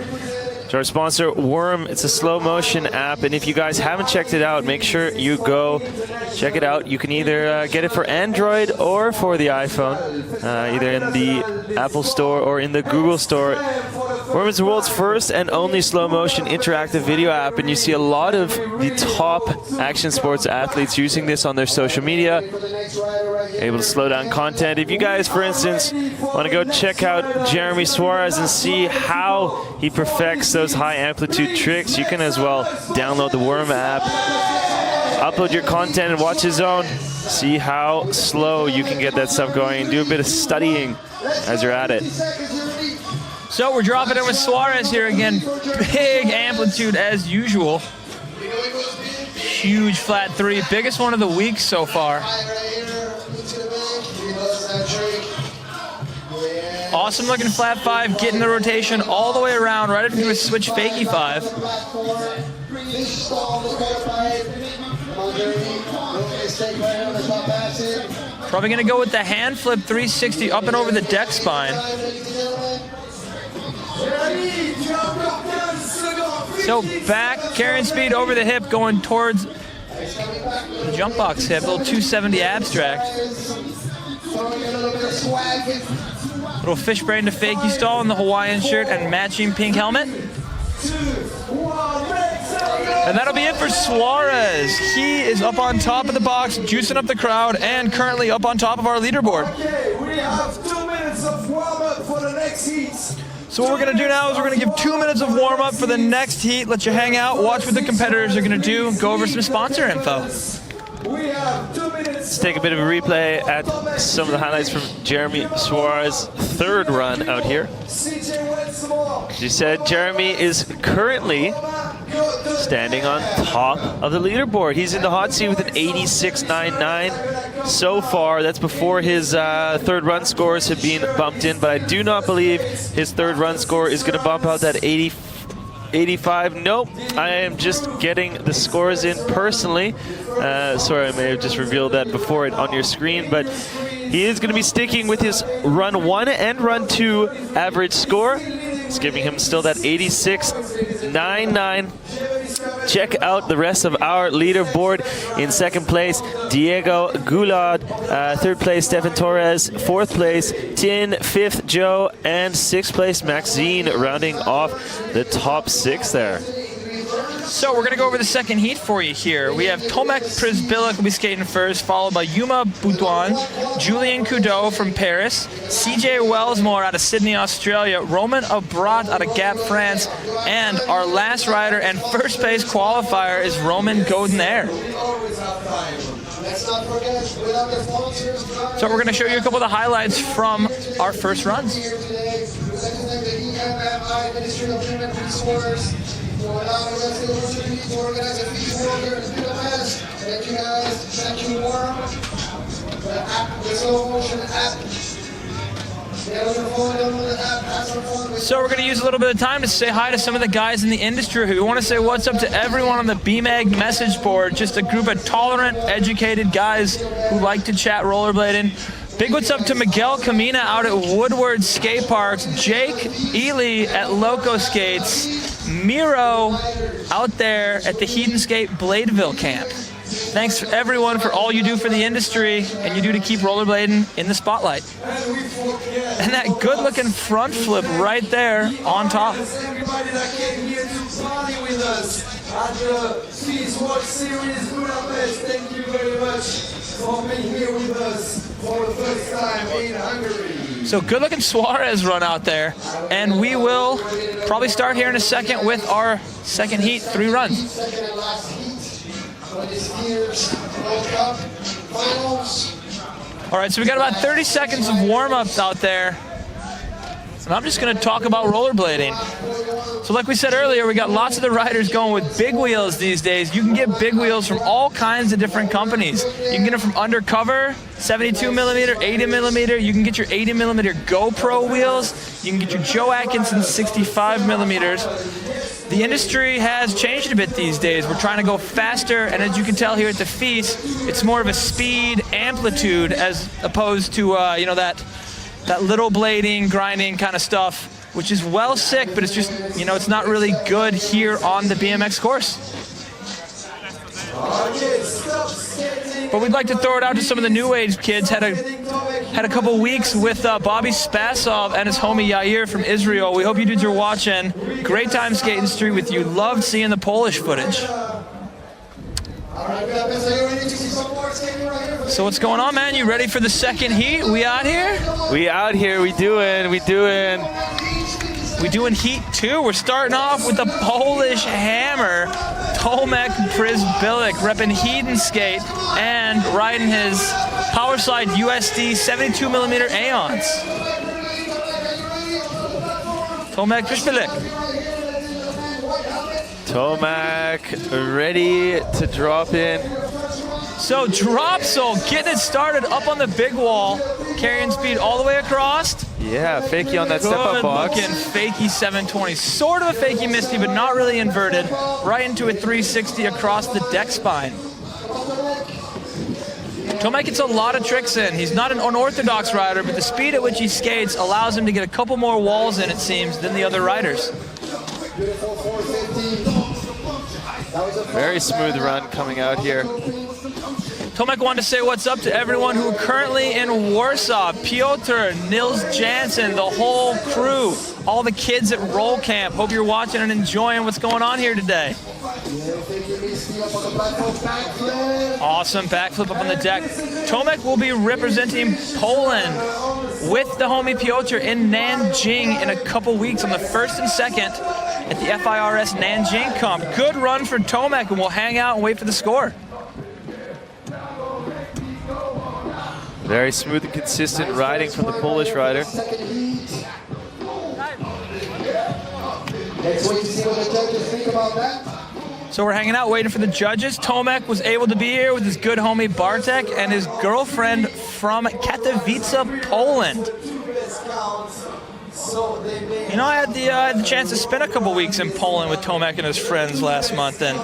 to our sponsor, Worm. It's a slow motion app, and if you guys haven't checked it out, make sure you go check it out. You can either get it for Android or for the iPhone, either in the Apple Store or in the Google Store. Worm is the world's first and only slow motion interactive video app, and you see a lot of the top action sports athletes using this on their social media, able to slow down content. If you guys, for instance, want to go check out Jeremy Suarez and see how he perfects those high amplitude tricks, you can as well download the Worm app, upload your content and watch his own. See how slow you can get that stuff going. Do a bit of studying as you're at it. So we're dropping it with Suarez here again. Big amplitude as usual. Huge flat 3, biggest one of the week so far. Awesome looking flat 5, getting the rotation all the way around, right into a switch fakie 5. Probably gonna go with the hand flip 360 up and over the deck spine. So back, carrying speed over the hip, going towards the jump box hip, little 270 abstract. Little fish brain to fakie stall in the Hawaiian shirt and matching pink helmet. And that'll be it for Suarez. He is up on top of the box, juicing up the crowd, and currently up on top of our leaderboard. Okay, we have 2 minutes of warm-up for the next heat. So what we're gonna do now is we're gonna give 2 minutes of warm up for the next heat, let you hang out, watch what the competitors are gonna do, go over some sponsor info. We have 2 minutes. Let's take a bit of a replay at some of the highlights from Jeremy Suarez's third run out here. She said Jeremy is currently standing on top of the leaderboard. He's in the hot seat with an 86.99 so far. That's before his third run scores have been bumped in, but I do not believe his third run score is going to bump out that 85. Nope, I am just getting the scores in personally. Sorry, I may have just revealed that before it on your screen, but he is going to be sticking with his run 1 and run 2 average score. It's giving him still that 86.99. Check out the rest of our leaderboard. In second place, Diego Goulard. Third place, Stefan Torres. Fourth place, Tin. Fifth, Joe. And sixth place, Maxine, rounding off the top 6 there. So we're gonna go over the second heat for you here. We have Tomek Przybylak will be skating first, followed by Yuma Boudouin, Julien Coudot from Paris, CJ Wellsmore out of Sydney, Australia, Roman Abrat out of Gap, France, and our last rider and first place qualifier is Roman Godinaire. So we're gonna show you a couple of the highlights from our first runs. Thank you guys. Thank you, Worm. The app, the slow motion app. So we're going to use a little bit of time to say hi to some of the guys in the industry. We want to say what's up to everyone on the BMAG message board. Just a group of tolerant, educated guys who like to chat rollerblading. Big what's up to Miguel Camina out at Woodward Skate Parks, Jake Ely at Loco Skates, Miro out there at the Heat and Skate Bladeville camp. Thanks for everyone for all you do for the industry and you do to keep rollerblading in the spotlight. And that good looking front flip right there on top. Everybody that came here to party with us at the FISE World Series Budapest, thank you very much for being here with us for the first time in Hungary. So good looking Suarez run out there, and we will probably start here in a second with our second heat, 3 runs. for this FIRS World Cup Finals. All right, so we got about 30 seconds of warm-up out there. And I'm just going to talk about rollerblading. So like we said earlier, we got lots of the riders going with big wheels these days. You can get big wheels from all kinds of different companies. You can get them from Undercover, 72 millimeter, 80 millimeter. You can get your 80 millimeter GoPro wheels. You can get your Joe Atkinson 65 millimeters. The industry has changed a bit these days. We're trying to go faster, and as you can tell here at the FISE, it's more of a speed amplitude as opposed to you know, that little blading, grinding kind of stuff, which is well sick, but it's just, you know, it's not really good here on the BMX course. But we'd like to throw it out to some of the new age kids. Had a couple weeks with Bobby Spasov and his homie Yair from Israel. We hope you dudes are watching. Great time skating street with you. Loved seeing the Polish footage. So what's going on, man? You ready for the second heat? We out here? We out here. We doing heat 2. We're starting off with the Polish hammer, Tomek Przybylik, repping heat and skate and riding his Powerslide USD 72 millimeter Aeons. Tomek Przybylik. Tomek ready to drop in. So Dropsel getting it started up on the big wall, carrying speed all the way across. Yeah, fakie on that step-up box. Good looking fakie 720. Sort of a fakie Misty, but not really inverted. Right into a 360 across the deck spine. Tomek gets a lot of tricks in. He's not an unorthodox rider, but the speed at which he skates allows him to get a couple more walls in, it seems, than the other riders. Very smooth run coming out here. Tomek wanted to say what's up to everyone who are currently in Warsaw. Piotr, Nils Jansen, the whole crew, all the kids at Roll Camp. Hope you're watching and enjoying what's going on here today. Awesome backflip up on the deck. Tomek will be representing Poland with the homie Piotr in Nanjing in a couple weeks on the 1st and 2nd at the FIRS Nanjing Comp. Good run for Tomek, and we'll hang out and wait for the score. Very smooth and consistent riding from the Polish rider. Let's wait to see what the judges think about that. So we're hanging out waiting for the judges. Tomek was able to be here with his good homie Bartek and his girlfriend from Katowice, Poland. You know, I had the chance to spend a couple weeks in Poland with Tomek and his friends last month, and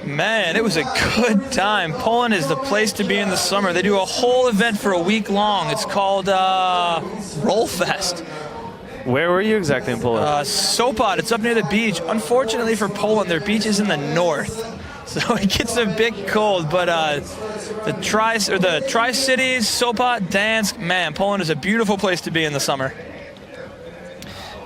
man, it was a good time. Poland is the place to be in the summer. They do a whole event for a week long. It's called Roll Fest. Where were you exactly in Poland? Sopot. It's up near the beach. Unfortunately for Poland, their beach is in the north, so it gets a bit cold. But the Tri-Cities, Sopot, Dansk, man, Poland is a beautiful place to be in the summer.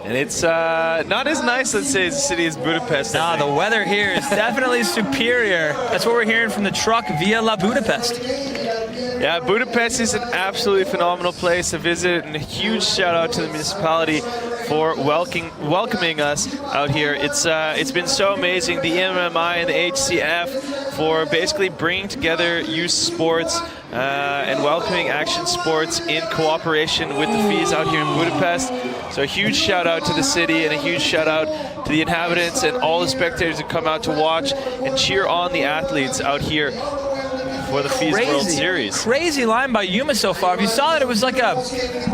And it's not as nice, let's say, as the city as Budapest. Nah, the weather here is definitely superior. That's what we're hearing from the truck via La Budapest. Yeah, Budapest is an absolutely phenomenal place to visit, and a huge shout out to the municipality for welcoming us out here. It's been so amazing, the MMI and the HCF, for basically bringing together youth sports and welcoming action sports in cooperation with the FISE out here in Budapest. So a huge shout out to the city and a huge shout out to the inhabitants and all the spectators who come out to watch and cheer on the athletes out here for the FISE World Series. Crazy line by Yuma so far. If you saw that, it was like a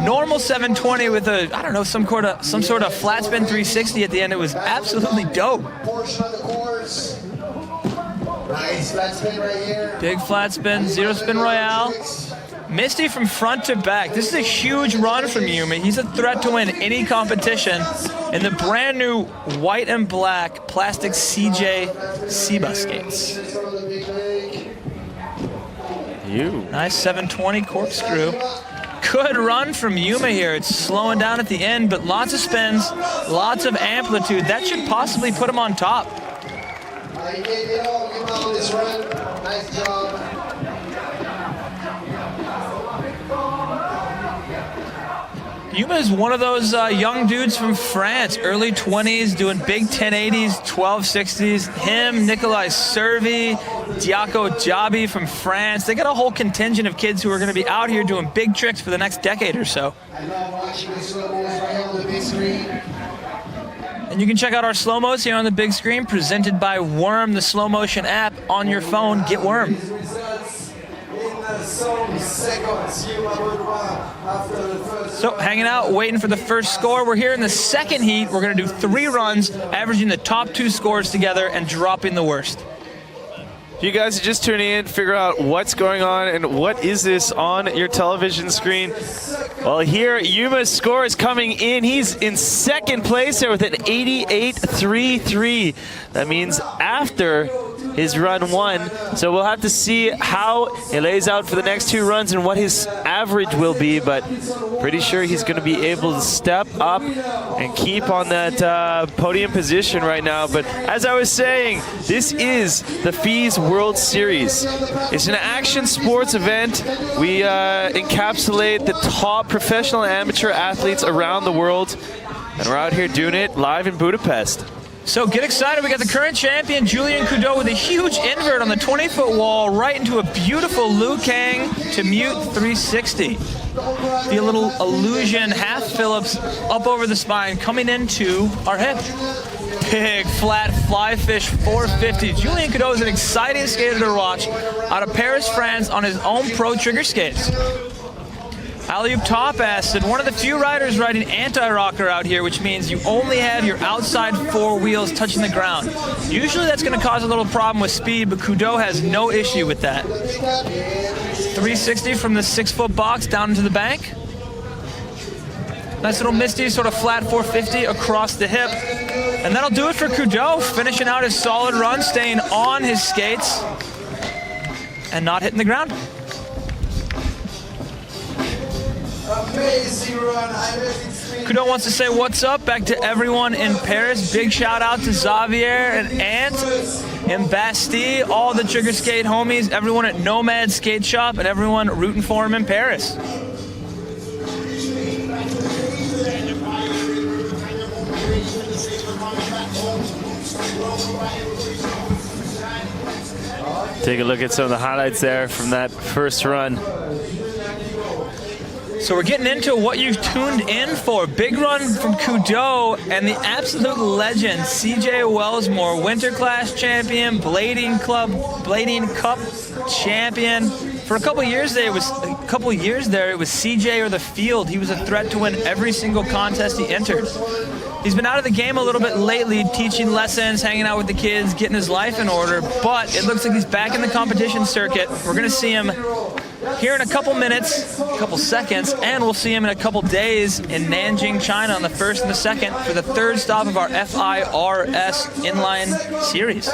normal 720 with a, I don't know, some sort of flat spin 360 at the end. It was absolutely dope. Portion of the course. Nice flat spin right here. Big flat spin, zero spin royale. Misty from front to back. This is a huge run from Yuma. He's a threat to win any competition in the brand new white and black plastic CJ Seba skates. Nice 720 corkscrew. Good run from Yuma here. It's slowing down at the end, but lots of spins, lots of amplitude. That should possibly put him on top. You gave it all, you know this run. Nice job. Yuma is one of those young dudes from France, early 20s, doing big 1080s, 1260s. Him, Nikolai Servi, Diaco Jabi from France. They got a whole contingent of kids who are going to be out here doing big tricks for the next decade or so. And you can check out our Slo-Moes here on the big screen, presented by Worm, the slow motion app on your phone. Get Worm. So hanging out, waiting for the first score. We're here in the second heat. We're going to do 3 runs, averaging the top 2 scores together and dropping the worst. If you guys are just tuning in, figure out what's going on and what is this on your television screen. Well, here, Yuma's score is coming in. He's in second place there with an 88.33. That means after his run 1. So we'll have to see how he lays out for the next 2 runs and what his average will be, but pretty sure he's going to be able to step up and keep on that podium position right now. But as I was saying, this is the FISE World Series. It's an action sports event. We encapsulate the top professional and amateur athletes around the world, and we're out here doing it live in Budapest. So get excited. We got the current champion, Julien Coudeau, with a huge invert on the 20-foot wall right into a beautiful Liu Kang to mute 360. The little illusion half Phillips up over the spine coming into our hip. Big, flat, fly fish 450. Julien Coudeau is an exciting skater to watch out of Paris, France on his own pro trigger skates. Alley-oop top acid, one of the few riders riding anti-rocker out here, which means you only have your outside 4 wheels touching the ground. Usually that's going to cause a little problem with speed, but Coudeau has no issue with that. 360 from the 6-foot box down into the bank. Nice little misty, sort of flat 450 across the hip. And that'll do it for Coudeau, finishing out his solid run, staying on his skates and not hitting the ground. Amazing run. Coudeau wants to say what's up back to everyone in Paris. Big shout out to Xavier and Ant and Bastille, all the trigger skate homies, everyone at Nomad Skate Shop, and everyone rooting for him in Paris. Take a look at some of the highlights there from that first run. So we're getting into what you've tuned in for. Big run from Coudeau and the absolute legend, CJ Wellsmore, Winter Class champion, Blading Cup champion. For a couple years there, it was CJ or the field. He was a threat to win every single contest he entered. He's been out of the game a little bit lately, teaching lessons, hanging out with the kids, getting his life in order, but it looks like he's back in the competition circuit. We're going to see him here in a couple minutes, a couple seconds, and we'll see him in a couple days in Nanjing, China on the 1st and the 2nd for the 3rd stop of our FIRS inline series.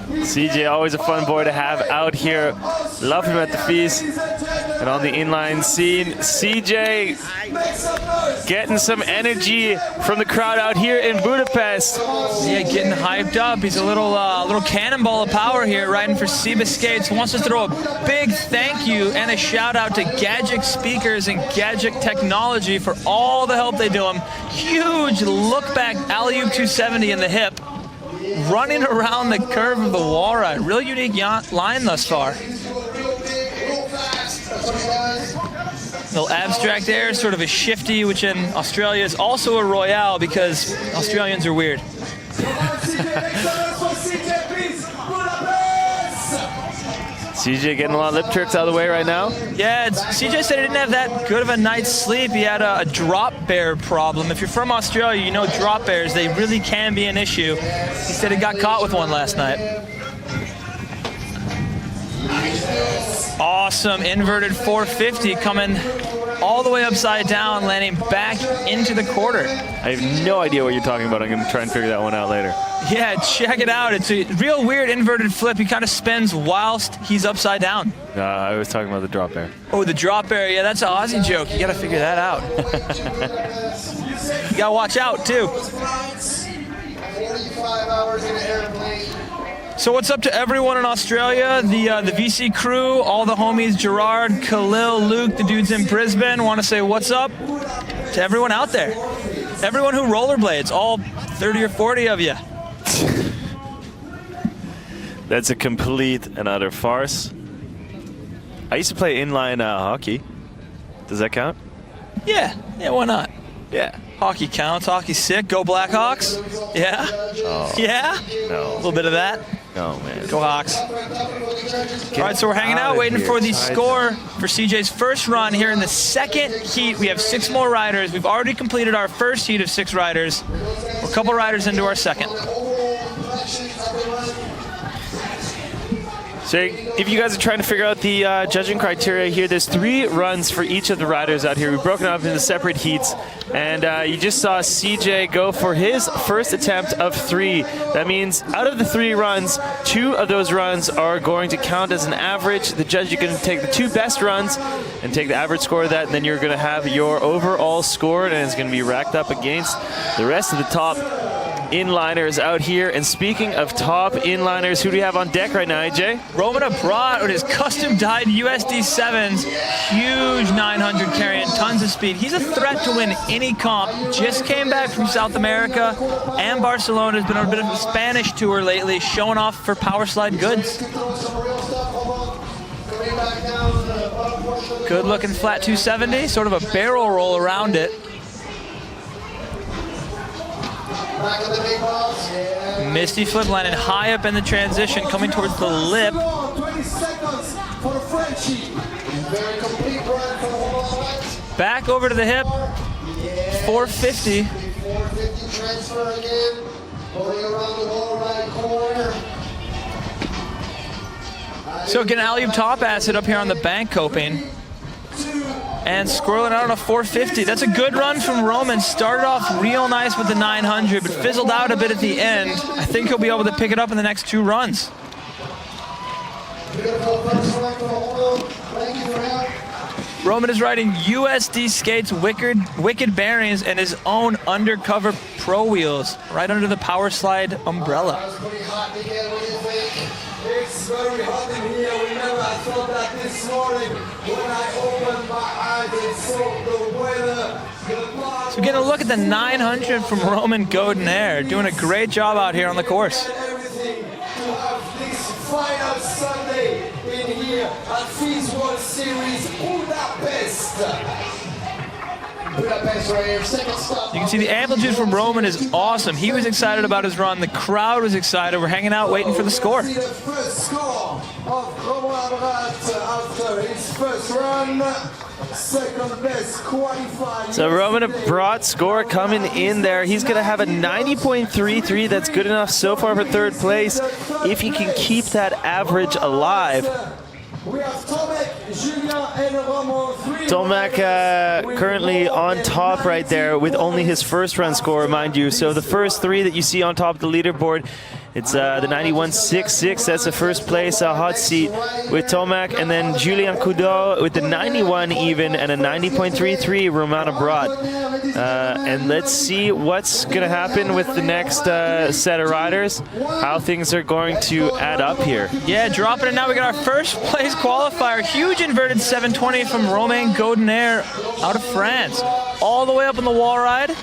CJ, always a fun boy to have out here. Love him at the FISE and on the inline scene. CJ getting some energy from the crowd out here in Budapest. Yeah, getting hyped up. He's a little cannonball of power here, riding for Seba Skates. Wants to throw a big thank you and a shout out to Gadget Speakers and Gadget Technology for all the help they do him. Huge look back alley-oop 270 in the hip, running around the curve of the wall ride. Real unique line thus far. Little abstract air, sort of a shifty, which in Australia is also a royale because Australians are weird. CJ getting a lot of lip tricks out of the way right now. Yeah, CJ said he didn't have that good of a night's sleep. He had a drop bear problem. If you're from Australia, you know drop bears, they really can be an issue. He said he got caught with one last night. Awesome inverted 450 coming all the way upside down, landing back into the quarter. I have no idea what you're talking about. I'm going to try and figure that one out later. Yeah, check it out. It's a real weird inverted flip. He kind of spins whilst he's upside down. I was talking about the drop bear. Oh, the drop bear. Yeah, that's an Aussie joke. You got to figure that out. You got to watch out, too. 45 hours in an airplane. So what's up to everyone in Australia, the VC crew, all the homies, Gerard, Khalil, Luke, the dudes in Brisbane. Want to say what's up to everyone out there. Everyone who rollerblades, all 30 or 40 of you. That's a complete and utter farce. I used to play inline hockey. Does that count? Yeah, why not? Yeah. Hockey counts, hockey's sick. Go Blackhawks. Yeah? Oh, Yeah? no. A little bit of that. No, man. Go Hawks. All right, so we're hanging out waiting for the score for CJ's first run here in the second heat. We have 6 more riders. We've already completed our first heat of 6 riders. We're a couple riders into our second. So if you guys are trying to figure out the judging criteria here, there's 3 runs for each of the riders out here. We've broken up into separate heats, and you just saw CJ go for his first attempt of 3. That means out of the 3 runs, 2 of those runs are going to count as an average. The judge is going to take the 2 best runs and take the average score of that, and then you're going to have your overall score, and it's going to be racked up against the rest of the top inliners out here. And speaking of top inliners, who do we have on deck right now, AJ? Roman Abrat with his custom dyed USD 7s, huge 900 carrying tons of speed. He's a threat to win any comp. Just came back from South America and Barcelona. Has been on a bit of a Spanish tour lately, showing off for Power Slide goods. Good looking flat 270, sort of a barrel roll around it. Misty flip landing high up in the transition, coming towards the lip. 20 seconds for the Frenchie. Very complete run from the wall. Back over to the hip. 450. 450 transfer again. Going around the wall right corner. So getting alley-oop top acid up here on the bank coping. And squirreling out on a 450. That's a good run from Roman. Started off real nice with the 900, but fizzled out a bit at the end. I think he'll be able to pick it up in the next 2 runs. Roman is riding USD Skates Wicked Bearings and his own undercover pro wheels right under the Power Slide umbrella. It's very hot in here. Remember, I thought that this morning when I opened my eyes and saw the weather. So getting a look at the 900 from Roman Godinair, doing a great job out here on the course. Everything to have this final Sunday in here at FISE World Series Budapest. Budapest right here, second stop. You can see the amplitude from Roman is awesome. He was excited about his run. The crowd was excited. We're hanging out waiting for the score. See the first score of Roman after his first run. Second best qualifier. So Roman Abrat score coming in there. He's going to have a 90.33. That's good enough so far for 3rd place. If he can keep that average alive. We have Tomek, Julien, and Roman. Tomek currently on top right there with only his first run score, mind you. So the first 3 that you see on top of the leaderboard, it's the 91.66. That's the first place hot seat with Tomek, and then Julien Coudot with the 91 even and a 90.33 Roman Abrat. And let's see what's going to happen with the next set of riders, how things are going to add up here. Yeah, dropping it now. We got our first place qualifier. Huge inverted 720 from Romain Godinair out of France. All the way up on the wall ride.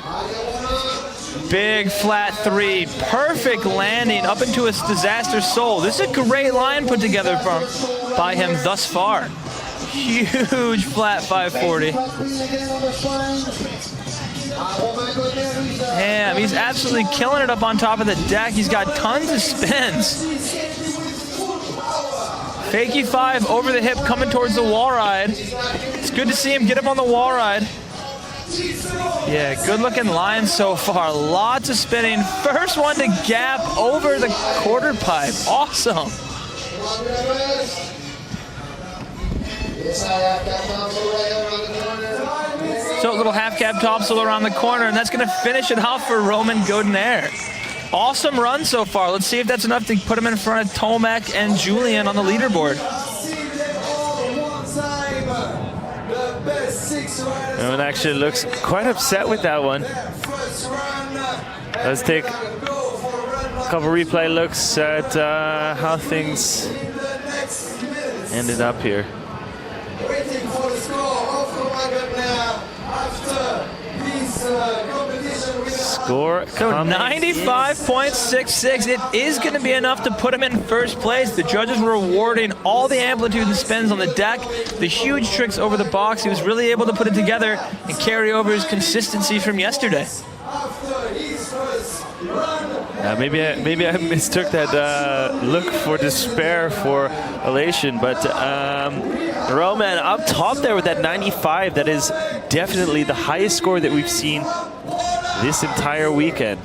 Big flat 3. Perfect landing up into a disaster soul. This is a great line put together by him thus far. Huge flat 540. Damn, he's absolutely killing it up on top of the deck. He's got tons of spins. Fakey 5 over the hip coming towards the wall ride. It's good to see him get up on the wall ride. Yeah, good looking line so far. Lots of spinning. First one to gap over the quarter pipe. Awesome. So a little half cab topsail around the corner, and that's going to finish it off for Roman Godinair. Awesome run so far. Let's see if that's enough to put him in front of Tomek and Julien on the leaderboard. Roman actually looks quite upset with that one. Let's take couple replay looks at how things ended up here. Waiting for the score of the record now after this competition with Score So coming 95.66. It is going to be enough to put him in first place. The judges were rewarding all the amplitude and spins on the deck, the huge tricks over the box. He was really able to put it together and carry over his consistency from yesterday. after his first run. Maybe I mistook that look for despair for elation, but Roman up top there with that 95. That is definitely the highest score that we've seen this entire weekend.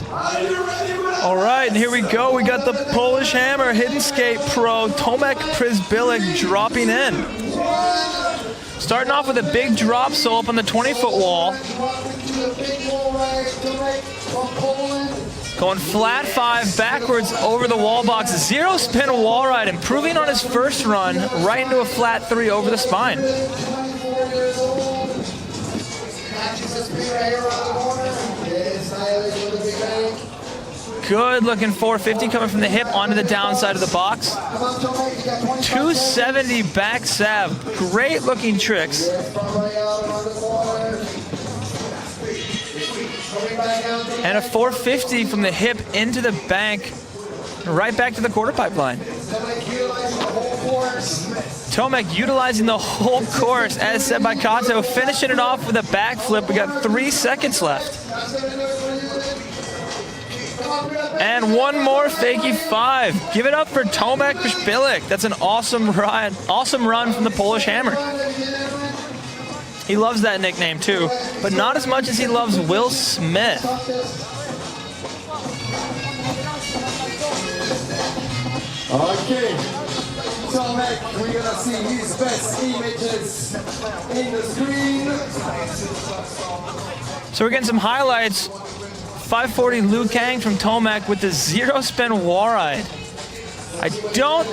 All right, and here we go. We got the Polish Hammer Hidden Skate Pro Tomek Przybylik dropping in. Starting off with a big drop sole up on the 20-foot wall. Going flat 5 backwards over the wall box. 0 spin wall ride, improving on his first run right into a flat 3 over the spine. Good looking 450 coming from the hip onto the downside of the box. 270 back sab. Great looking tricks. And a 450 from the hip into the bank, right back to the quarter pipe line. Tomek utilizing the whole course, as said by Kato, finishing it off with a backflip. We got 3 seconds left. And one more fakie 5. Give it up for Tomek Przybylik. That's an awesome run from the Polish Hammer. He loves that nickname too, but not as much as he loves Will Smith. Okay, Tomek, we're gonna see his best images in the screen. So we're getting some highlights. 540 Liu Kang from Tomek with the 0 spin wall ride. I don't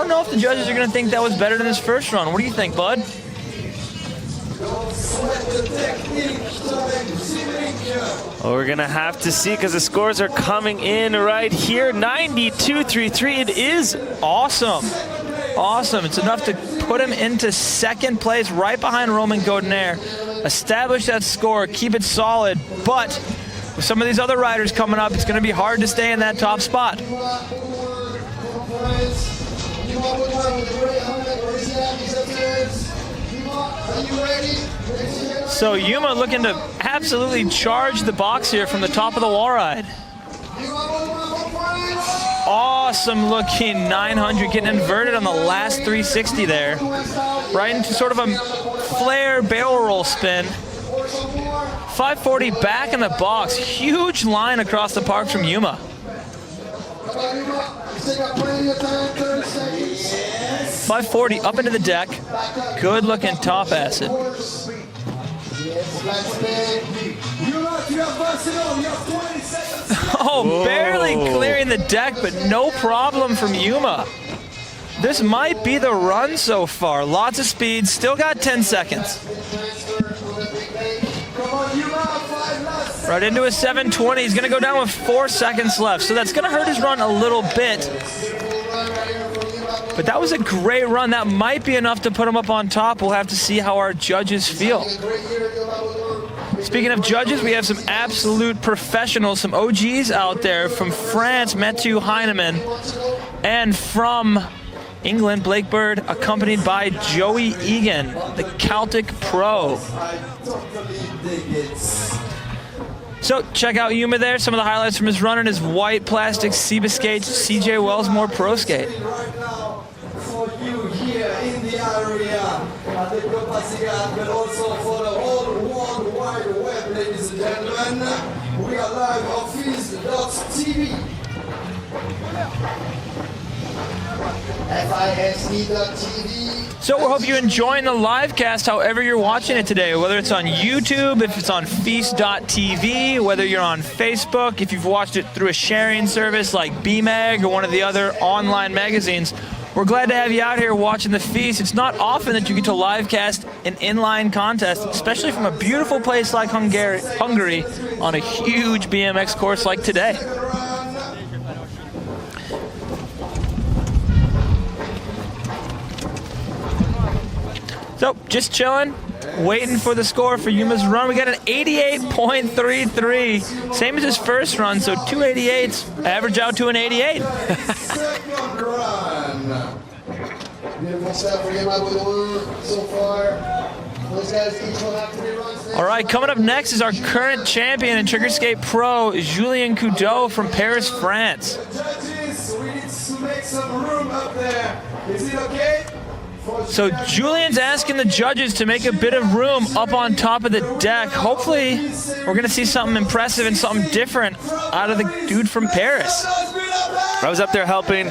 know if the judges are gonna think that was better than his first run. What do you think, bud? Well, we're gonna have to see because the scores are coming in right here. 92.33. It is Awesome. Awesome. It's enough to put him into second place right behind Roman Godiner. Establish that score, keep it solid, but with some of these other riders coming up, it's going to be hard to stay in that top spot. So Yuma looking to absolutely charge the box here from the top of the wall ride. Awesome looking 900, getting inverted on the last 360 there. Right into sort of a flare barrel roll spin. 540 back in the box. Huge line across the park from Yuma. 540 up into the deck. Good looking top acid. Oh, barely clearing the deck, but no problem from Yuma. This might be the run so far. Lots of speed, still got 10 seconds. Right into a 720. He's going to go down with 4 seconds left, so that's going to hurt his run a little bit. But that was a great run. That might be enough to put him up on top. We'll have to see how our judges feel. Speaking of judges, we have some absolute professionals, some OGs out there. From France, Mathieu Heinemann, and from England, Blake Bird, accompanied by Joey Egan, the Celtic Pro. So check out Yuma there. Some of the highlights from his run in his white plastic Seba skates, CJ Wellsmore Pro Skate. For you here in the area at the Propasigan, but also for the whole World Wide Web, ladies and gentlemen. We are live on FISE.tv. FISE.tv. So we hope you're enjoying the live cast however you're watching it today, whether it's on YouTube, if it's on FISE.tv, whether you're on Facebook, if you've watched it through a sharing service like BMag or one of the other online magazines. We're glad to have you out here watching the FISE. It's not often that you get to live cast an inline contest, especially from a beautiful place like Hungary on a huge BMX course like today. So, just chilling, waiting for the score for Yuma's run. We got an 88.33, same as his first run, so 288s average out to an 88. Second run. Beautiful stuff. We're getting out with the win so far. Those guys each will have 3 runs. All right, coming up next is our current champion in Trigger Skate Pro, Julien Coudot from Paris, France. Judges, we need to make some room up there. Is it okay? So Julian's asking the judges to make a bit of room up on top of the deck. Hopefully, we're going to see something impressive and something different out of the dude from Paris. I was up there helping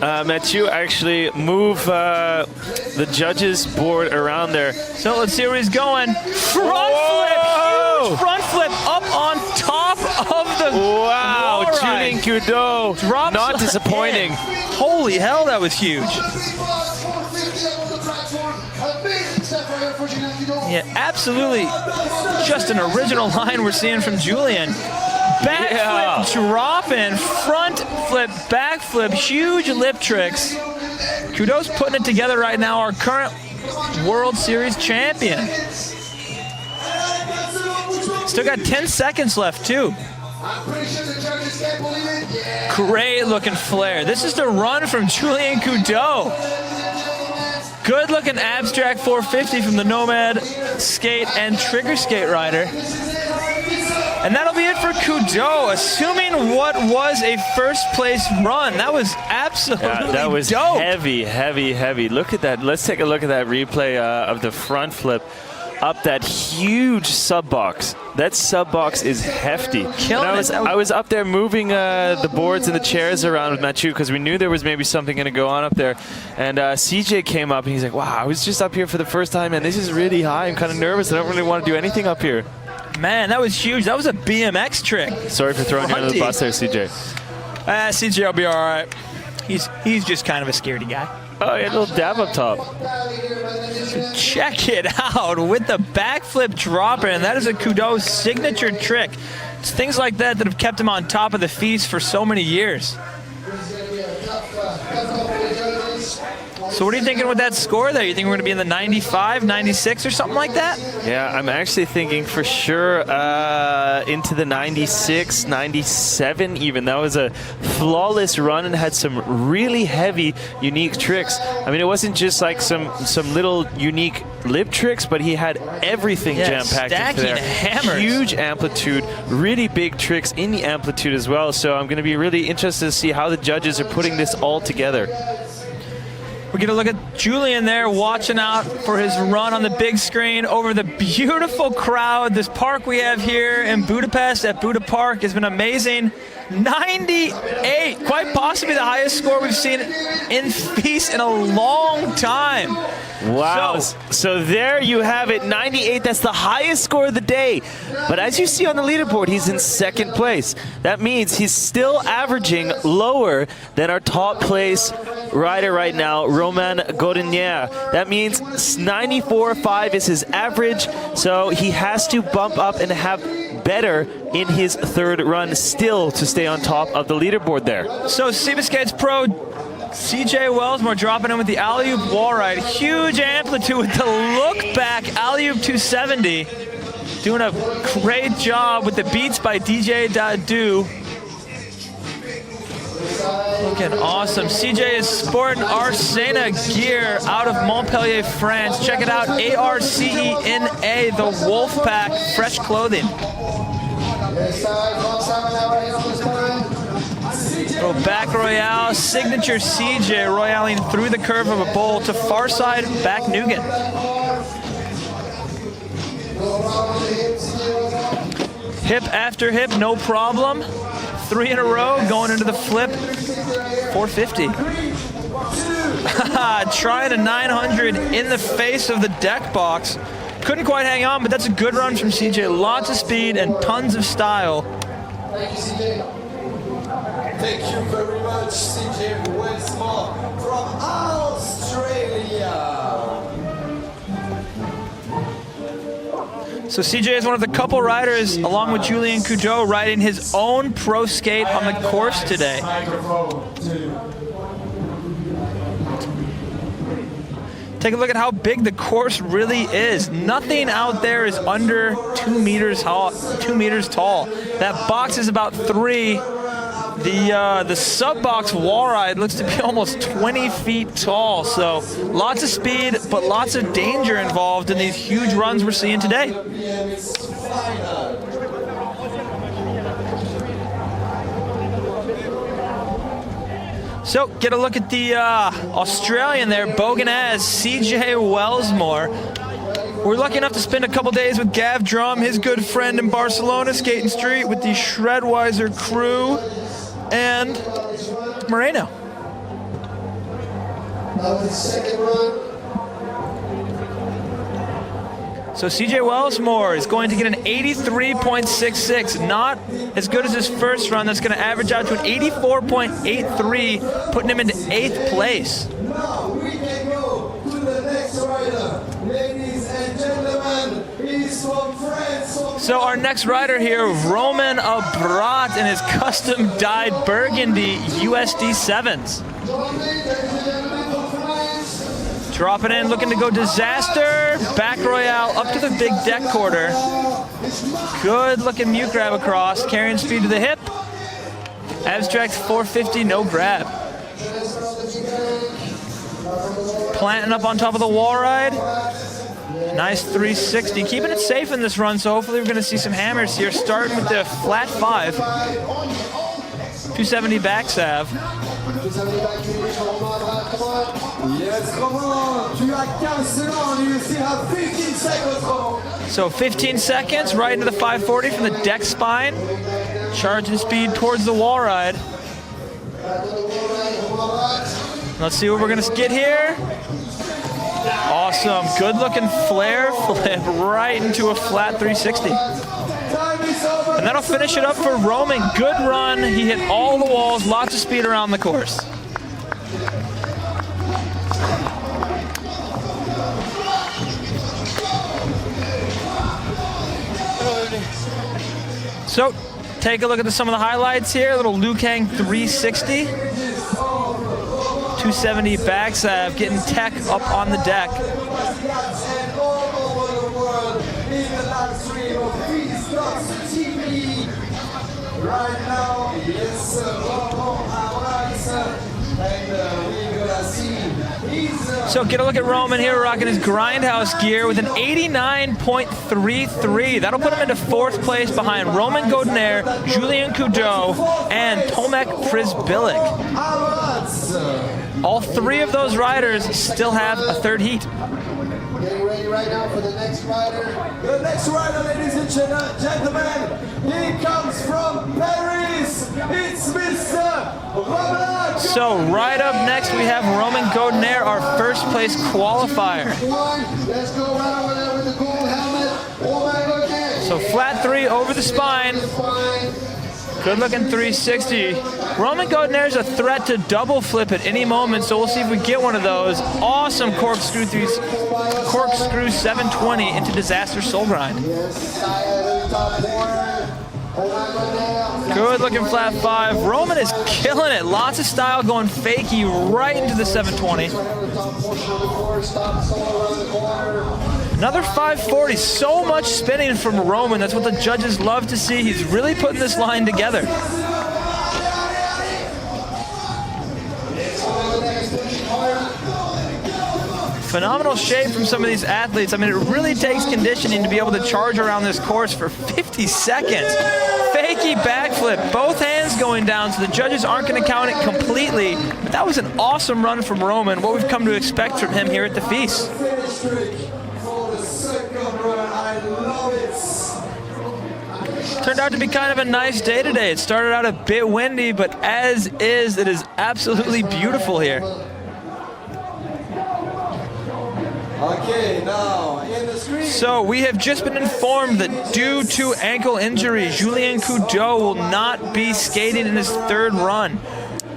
Mathieu actually move the judges board around there. So let's see where he's going. Front flip, huge front flip up on top of the Wow, wall Julien ride. Coudot, Drops not disappointing. in. Holy hell, that was huge. Yeah, absolutely. Just an original line we're seeing from Julien. Backflip, dropping, front flip, backflip, huge lip tricks. Coudot's putting it together right now, our current World Series champion. Still got 10 seconds left, too. Great looking flare. This is the run from Julien Coudot. Good looking abstract 450 from the Nomad skate and trigger skate rider. And that'll be it for Coudot, assuming what was a first place run. That was absolutely that was dope. heavy, heavy, heavy. Look at that. Let's take a look at that replay of the front flip up that huge sub box. That sub box is hefty. I was up there moving the boards and the chairs around with Mathieu because we knew there was maybe something going to go on up there. And CJ came up and he's like, wow, I was just up here for the first time and this is really high. I'm kind of nervous. I don't really want to do anything up here. Man, that was huge. That was a BMX trick. Sorry for throwing you under the bus there, CJ. CJ will be all right. He's just kind of a scaredy guy. Oh, yeah, a little dab up top. Check it out with the backflip dropper, and that is a Coudot signature trick. It's things like that that have kept him on top of the FISE for so many years. So what are you thinking with that score there? You think we're going to be in the 95, 96 or something like that? Yeah, I'm actually thinking for sure into the 96, 97 even. That was a flawless run and had some really heavy, unique tricks. I mean, it wasn't just like some little unique lip tricks, but he had everything jam-packed into there. Hammers. Huge amplitude, really big tricks in the amplitude as well. So I'm going to be really interested to see how the judges are putting this all together. We're going to look at Julien there watching out for his run on the big screen over the beautiful crowd. This park we have here in Budapest at Buda Park has been amazing. 98, quite possibly the highest score we've seen in FISE in a long time. Wow, so there you have it, 98, that's the highest score of the day. But as you see on the leaderboard, he's in second place. That means he's still averaging lower than our top place rider right now, Roman Godinier. That means 94.5 is his average, so he has to bump up and have better in his third run still to stay on top of the leaderboard there. So FISE Skates Pro CJ Wellsmore dropping in with the alley-oop wall ride. Huge amplitude with the look back alley-oop 270. Doing a great job with the beats by DJ Dadu. Looking awesome. CJ is sporting Arsena gear out of Montpellier, France. Check it out, ARCENA, the Wolfpack fresh clothing. Little back Royale, signature CJ royaling through the curve of a bowl to far side back Nugent. Hip after hip, no problem. 3 in a row, going into the flip. 450. Trying a 900 in the face of the deck box. Couldn't quite hang on, but that's a good run from CJ. Lots of speed and tons of style. Thank you, CJ. Thank you very much, CJ Wellsmore from Australia. So CJ is one of the couple riders, along with Julien Coudot, riding his own pro skate on the course today. Take a look at how big the course really is. Nothing out there is under 2 meters tall. That box is about 3. The sub-box wall ride looks to be almost 20 feet tall. So lots of speed, but lots of danger involved in these huge runs we're seeing today. So get a look at the Australian there, Boganaz, CJ Wellsmore. We're lucky enough to spend a couple days with Gav Drum, his good friend in Barcelona, skating street with the Shredweiser crew and Moreno. That was the second run. So CJ Wellsmore is going to get an 83.66, not as good as his first run. That's going to average out to an 84.83, putting him into 8th place. Now we can go to the next rider. Ladies and gentlemen, he's from France. So our next rider here, Roman Abrat in his custom dyed burgundy USD 7s. Dropping in, looking to go disaster. Back Royale up to the big deck quarter. Good looking mute grab across, carrying speed to the hip. Abstract 450, no grab. Planting up on top of the wall ride. Nice 360, keeping it safe in this run, so hopefully we're gonna see some hammers here, starting with the flat 5. 270 back salve. Yes, come on. Tu as 15 seconds. You still have 15 seconds. So 15 seconds, right into the 540 from the deck spine. Charging speed towards the wall ride. Let's see what we're gonna get here. Awesome, good looking flare flip right into a flat 360. And that'll finish it up for Roman. Good run, he hit all the walls, lots of speed around the course. So, take a look at some of the highlights here. A little Liu Kang 360. 270 back salve, getting tech up on the deck. Right now, yes, So get a look at Roman here rocking his Grindhouse gear with an 89.33. That'll put him into 4th place behind Roman Godner, Julien Coudeau, and Tomek Przbilek. All 3 of those riders still have a 3rd heat. Getting ready right now for the next rider. The next rider, ladies and gentlemen, he comes from Paris. It's Mr. Roman. So right up next, we have Roman Godner, our 1st place qualifier. Let's go right over there with the gold helmet. Oh my goodness. So flat 3 over the spine. Good looking 360. Roman Godner's a threat to double flip at any moment, so we'll see if we get one of those. Awesome corkscrew 720 into disaster soul grind. Good looking flat 5. Roman is killing it. Lots of style going fakie right into the 720. Another 540, so much spinning from Roman. That's what the judges love to see. He's really putting this line together. Phenomenal shape from some of these athletes. I mean, it really takes conditioning to be able to charge around this course for 50 seconds. Fakey backflip, both hands going down, so the judges aren't going to count it completely. But that was an awesome run from Roman, what we've come to expect from him here at the FISE. Turned out to be kind of a nice day today. It started out a bit windy, but as is, it is absolutely beautiful here. Okay, now in the screen. So we have just been informed that due to ankle injury, Julien Coudeau will not be skating in his 3rd run.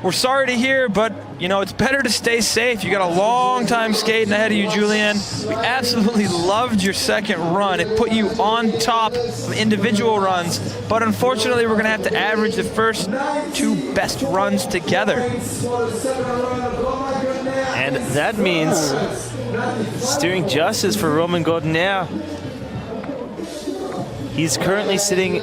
We're sorry to hear, but you know, it's better to stay safe. You got a long time skating ahead of you, Julien. We absolutely loved your 2nd run. It put you on top of individual runs, but unfortunately we're gonna have to average the first 2 best runs together. And And that means steering justice for Roman Godiner. He's currently sitting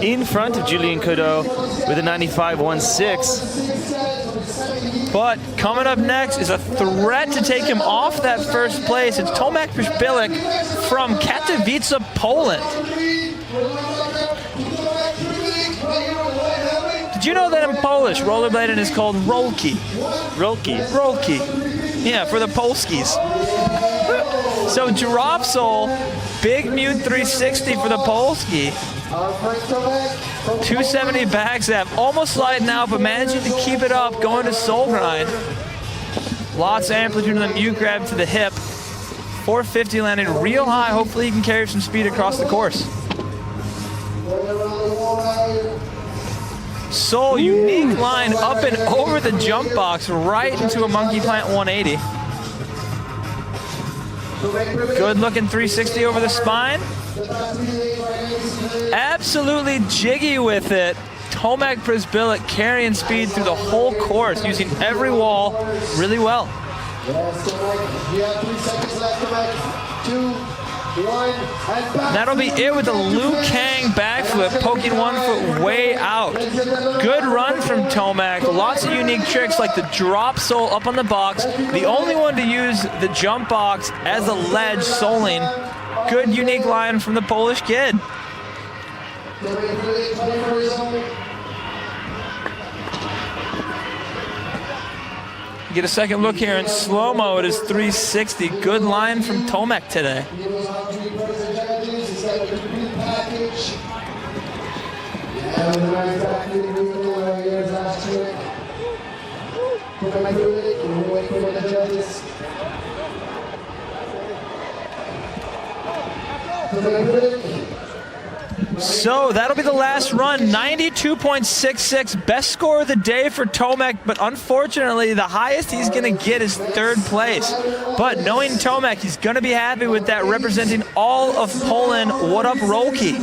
in front of Julien Cadeau with a 95.16. But coming up next is a threat to take him off that first place. It's Tomasz Przybyłek from Katowice, Poland. Did you know that in Polish, rollerblading is called rolki? Rolki. Rolki. Yeah, for the Polskis. So drop sole, big mute 360 for the Polski. 270 back step, almost sliding out, but managing to keep it up, going to soul grind. Lots of amplitude in the mute grab to the hip. 450 landing real high. Hopefully he can carry some speed across the course. Soul, unique line up and over the jump box, right into a monkey plant 180. Good looking 360 over the spine. Absolutely jiggy with it. Tomasz Przybyłek carrying speed through the whole course, using every wall really well. That'll be it with the Liu Kang backflip, poking 1 foot way out. Good run from Tomasz. Lots of unique tricks like the drop sole up on the box. The only one to use the jump box as a ledge soling. Good unique line from the Polish kid. Get a second look here in slow-mo. It is 360. Good line from Tomasz today. So that'll be the last run, 92.66, best score of the day for Tomasz, but unfortunately the highest he's gonna get is 3rd place. But knowing Tomasz, he's gonna be happy with that, representing all of Poland. What up, Rolki?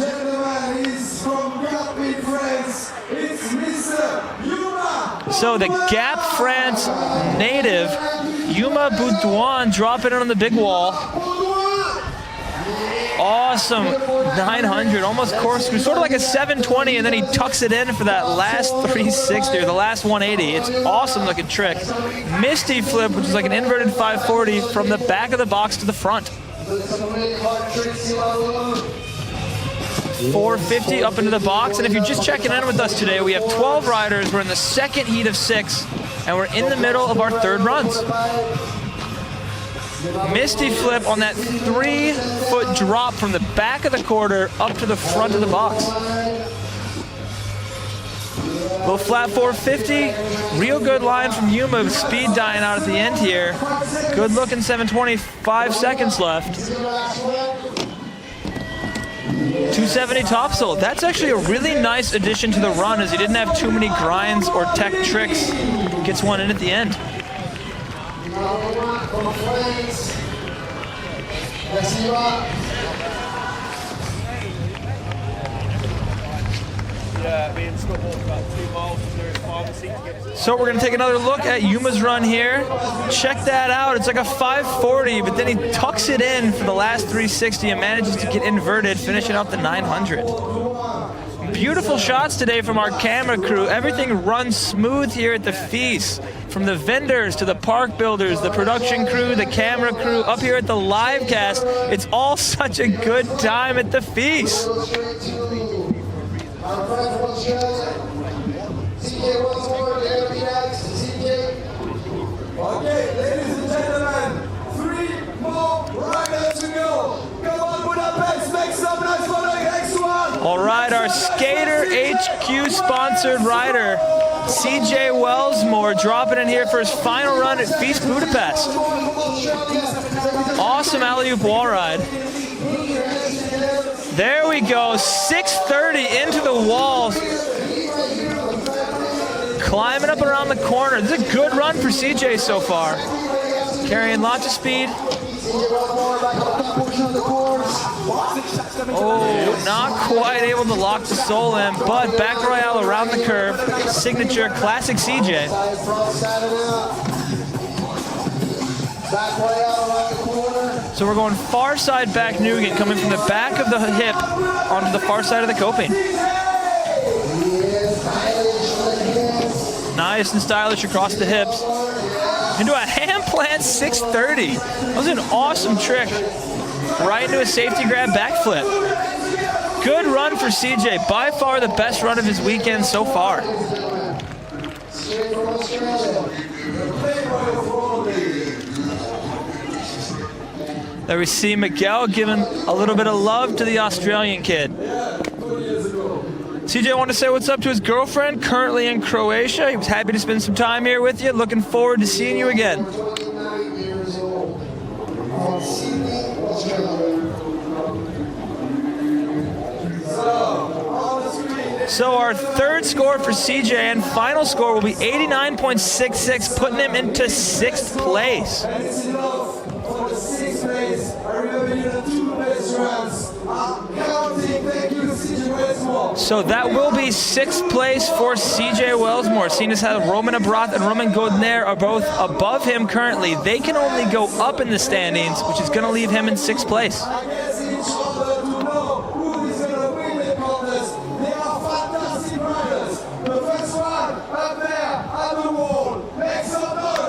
So the Gap, France native, Yuma Boudouin, dropping it on the big wall. Awesome 900, almost course through, sort of like a 720, and then he tucks it in for that last 360 or the last 180. It's awesome looking trick. Misty flip, which is like an inverted 540 from the back of the box to the front. 450 up into the box, and if you're just checking in with us today, we have 12 riders. We're in the second heat of 6, and we're in the middle of our 3rd runs. Misty flip on that 3-foot drop from the back of the quarter up to the front of the box. Little flat 450, real good line from Yuma with speed dying out at the end here. Good looking 725 seconds left. 270 topsoul. That's actually a really nice addition to the run, as he didn't have too many grinds or tech tricks. Gets one in at the end. So we're going to take another look at Yuma's run here. Check that out. It's like a 540, but then he tucks it in for the last 360 and manages to get inverted, finishing out the 900. Beautiful shots today from our camera crew. Everything runs smooth here at the FISE. From the vendors to the park builders, the production crew, the camera crew, up here at the live cast. It's all such a good time at the FISE. Okay, ladies and gentlemen, 3 more riders to go. Come on, Budapest, make some noise for the next one. All right, our Skater HQ sponsored rider, CJ Wellsmore, dropping in here for his final run at FISE Budapest. Awesome alley-oop wall ride. There we go, 630 into the walls. Climbing up around the corner. This is a good run for CJ so far. Carrying lots of speed. Oh, not quite able to lock the soul in, but back royale around the curve. Signature, classic CJ. Back way out around the corner. So we're going far side back Nugent, coming from the back of the hip onto the far side of the coping. Nice and stylish across the hips. Into a hand plant 630. That was an awesome trick. Right into a safety grab backflip. Good run for CJ. By far the best run of his weekend so far. There we see Miguel giving a little bit of love to the Australian kid. CJ wanted to say what's up to his girlfriend, currently in Croatia. He was happy to spend some time here with you. Looking forward to seeing you again. So our third score for CJ and final score will be 89.66, putting him into 6th place. So that will be 6th place for CJ Wellsmore, seeing as how Roman Abrath and Roman Godner are both above him currently. They can only go up in the standings, which is going to leave him in 6th place.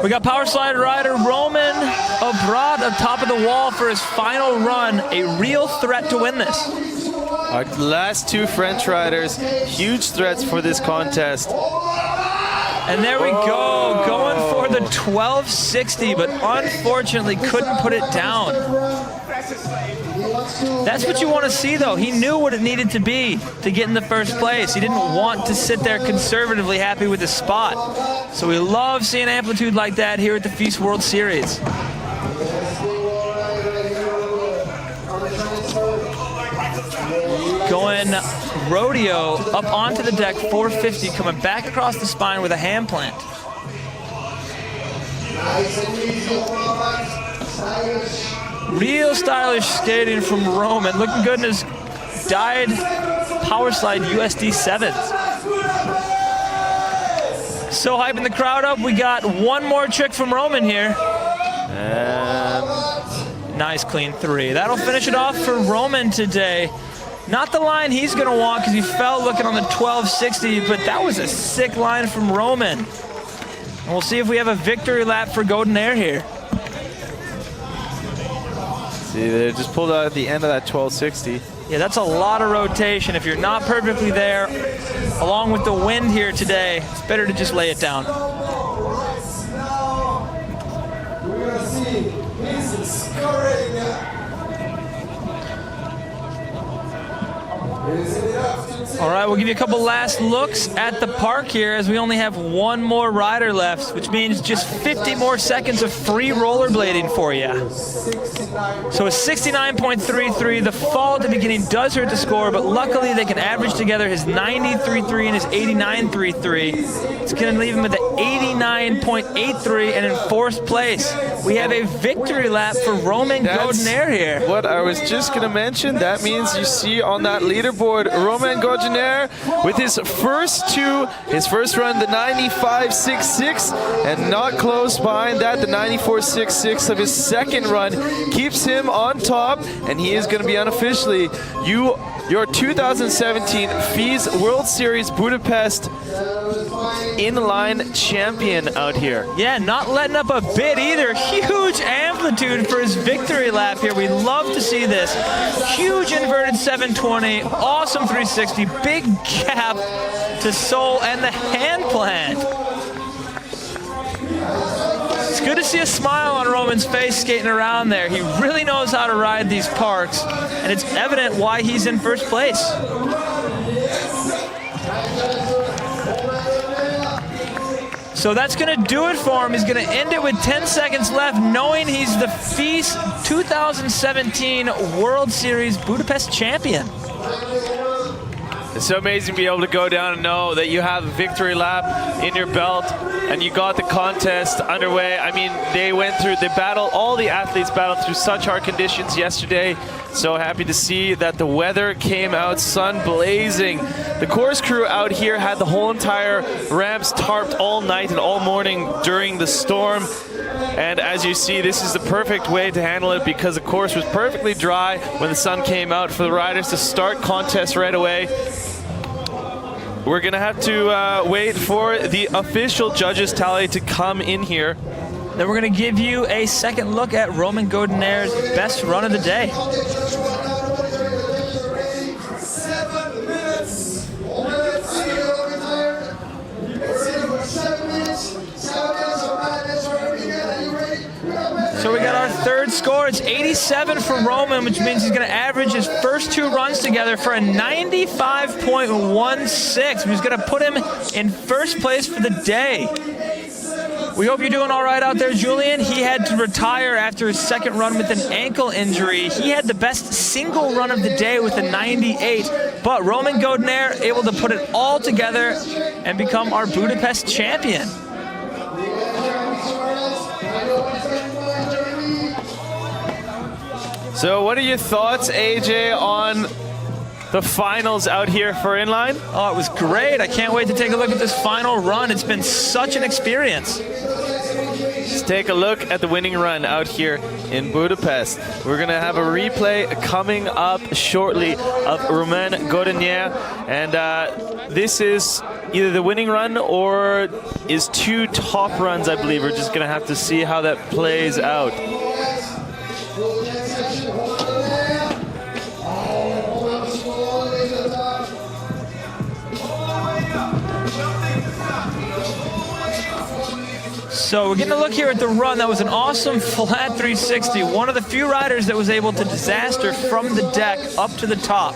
We got power slide rider Roman Abrath up top of the wall for his final run, a real threat to win this. Our last two French riders, huge threats for this contest. And there we go, going for the 1260, but unfortunately couldn't put it down. That's what you want to see, though. He knew what it needed to be to get in the first place. He didn't want to sit there conservatively happy with his spot. So we love seeing amplitude like that here at the FISE World Series. Going rodeo up onto the deck, 450, coming back across the spine with a hand plant. Real stylish skating from Roman. Looking good in his dyed power slide USD 7s. So hyping the crowd up. We got one more trick from Roman here. Nice clean 3. That'll finish it off for Roman today. Not the line he's going to want because he fell looking on the 1260, but that was a sick line from Roman. And we'll see if we have a victory lap for Godner here. See, they just pulled out at the end of that 1260. Yeah, that's a lot of rotation. If you're not perfectly there, along with the wind here today, it's better to just lay it down. Now we're going to see his scoring. All right, we'll give you a couple last looks at the park here as we only have one more rider left, which means just 50 more seconds of free rollerblading for you. So a 69.33, the fall at the beginning does hurt the score, but luckily they can average together his 90.33 and his 89.33. It's going to leave him with the 89.83 and in 4th place. We have a victory lap for Roman Godner here. What I was just going to mention, that means you see on that leaderboard Roman Godner with his first run, the 95.66, and not close behind that, the 94.66 of his second run, keeps him on top, and he is going to be unofficially your 2017 FISE World Series Budapest inline champion out here. Yeah, not letting up a bit either. Huge amplitude for his victory lap here. We love to see this. Huge inverted 720, awesome 360, big gap to Sol and the hand plant. It's good to see a smile on Roman's face skating around there. He really knows how to ride these parks, and it's evident why he's in 1st place. So that's going to do it for him. He's going to end it with 10 seconds left, knowing he's the FISE 2017 World Series Budapest champion. It's so amazing to be able to go down and know that you have a victory lap in your belt and you got the contest underway. I mean, all the athletes battled through such hard conditions yesterday. So happy to see that the weather came out sun blazing. The course crew out here had the whole entire ramps tarped all night and all morning during the storm. And as you see, this is the perfect way to handle it because the course was perfectly dry when the sun came out for the riders to start contests right away. We're gonna have to wait for the official judges tally to come in here. Then we're gonna give you a second look at Roman Godinaire's best run of the day. 7 minutes. So we got our third score. It's 87 for Roman, which means he's going to average his first 2 runs together for a 95.16, which is going to put him in first place for the day. We hope you're doing all right out there, Julian. He had to retire after his second run with an ankle injury. He had the best single run of the day with a 98, but Roman Godinaire able to put it all together and become our Budapest champion. So what are your thoughts, AJ, on the finals out here for inline? Oh, it was great. I can't wait to take a look at this final run. It's been such an experience. Let's take a look at the winning run out here in Budapest. We're going to have a replay coming up shortly of Roman Godinaire. And this is either the winning run or is 2 top runs, I believe. We're just going to have to see how that plays out. So we're getting a look here at the run. That was an awesome flat 360. One of the few riders that was able to disaster from the deck up to the top.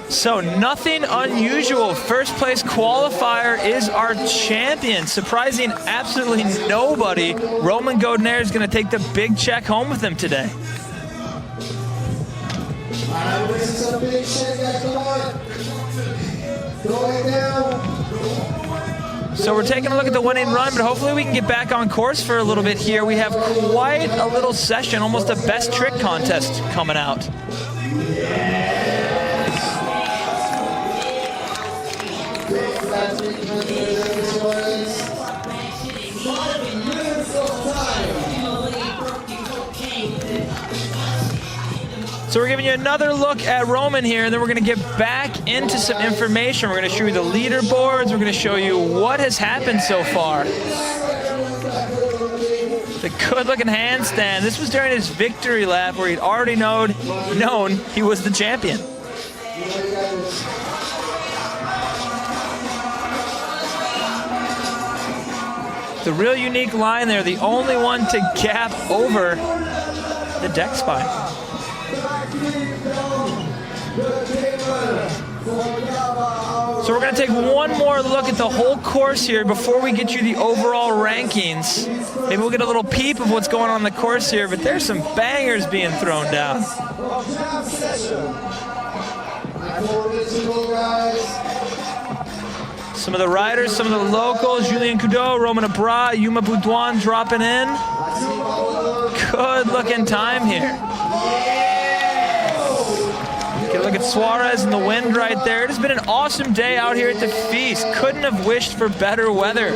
So nothing unusual. First place qualifier is our champion. Surprising absolutely nobody. Roman Godinaire is going to take the big check home with him today. This is a big check at the mark. Going down. So we're taking a look at the winning run, but hopefully we can get back on course for a little bit here. We have quite a little session, almost a best trick contest coming out. So we're giving you another look at Roman here, and then we're going to get back into some information. We're going to show you the leaderboards. We're going to show you what has happened so far. The good-looking handstand. This was during his victory lap where he'd already known he was the champion. The real unique line there, the only one to gap over the deck spine. So we're going to take one more look at the whole course here before we get you the overall rankings. Maybe we'll get a little peep of what's going on in the course here, but there's some bangers being thrown down. Some of the riders, some of the locals, Julien Coudot, Romain Abrat, Yuma Boudouin dropping in. Good looking time here. Get a look at Suarez in the wind right there. It has been an awesome day out here at the FISE. Couldn't have wished for better weather.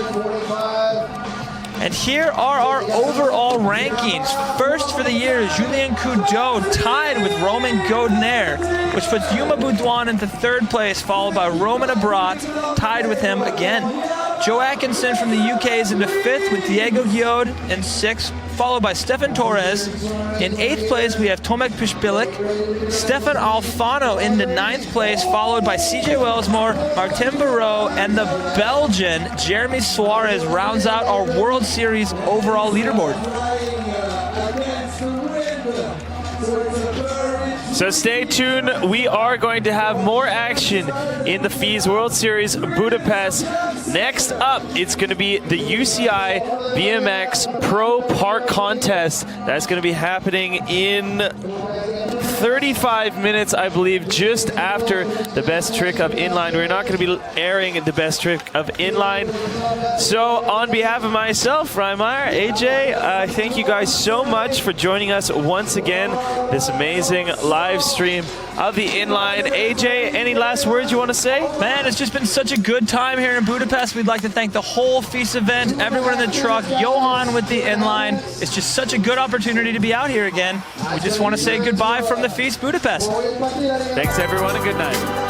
And here are our overall rankings. First for the year is Julien Coudot, tied with Roman Godinaire, which puts Yuma Boudouin into 3rd place, followed by Romain Abrat, tied with him again. Joe Atkinson from the UK is into 5th with Diego Guillaud in 6th, followed by Stefan Torres. In 8th place, we have Tomek Piszpilik. Stefan Alfano into 9th place, followed by CJ Wellsmore, Martin Barreau, and the Belgian Jeremy Suarez rounds out our World Series overall leaderboard. So stay tuned. We are going to have more action in the FISE World Series Budapest. Next up, it's going to be the UCI BMX Pro Park Contest. That's going to be happening in 35 minutes, I believe, just after the best trick of inline. We're not going to be airing the best trick of inline. So on behalf of myself, Rymar, AJ, thank you guys so much for joining us once again, this amazing live stream of the inline. AJ, any last words you want to say? Man, it's just been such a good time here in Budapest. We'd like to thank the whole FISE event, everyone in the truck, Johan with the inline. It's just such a good opportunity to be out here again. We just want to say goodbye from the FISE Budapest. Thanks everyone and good night.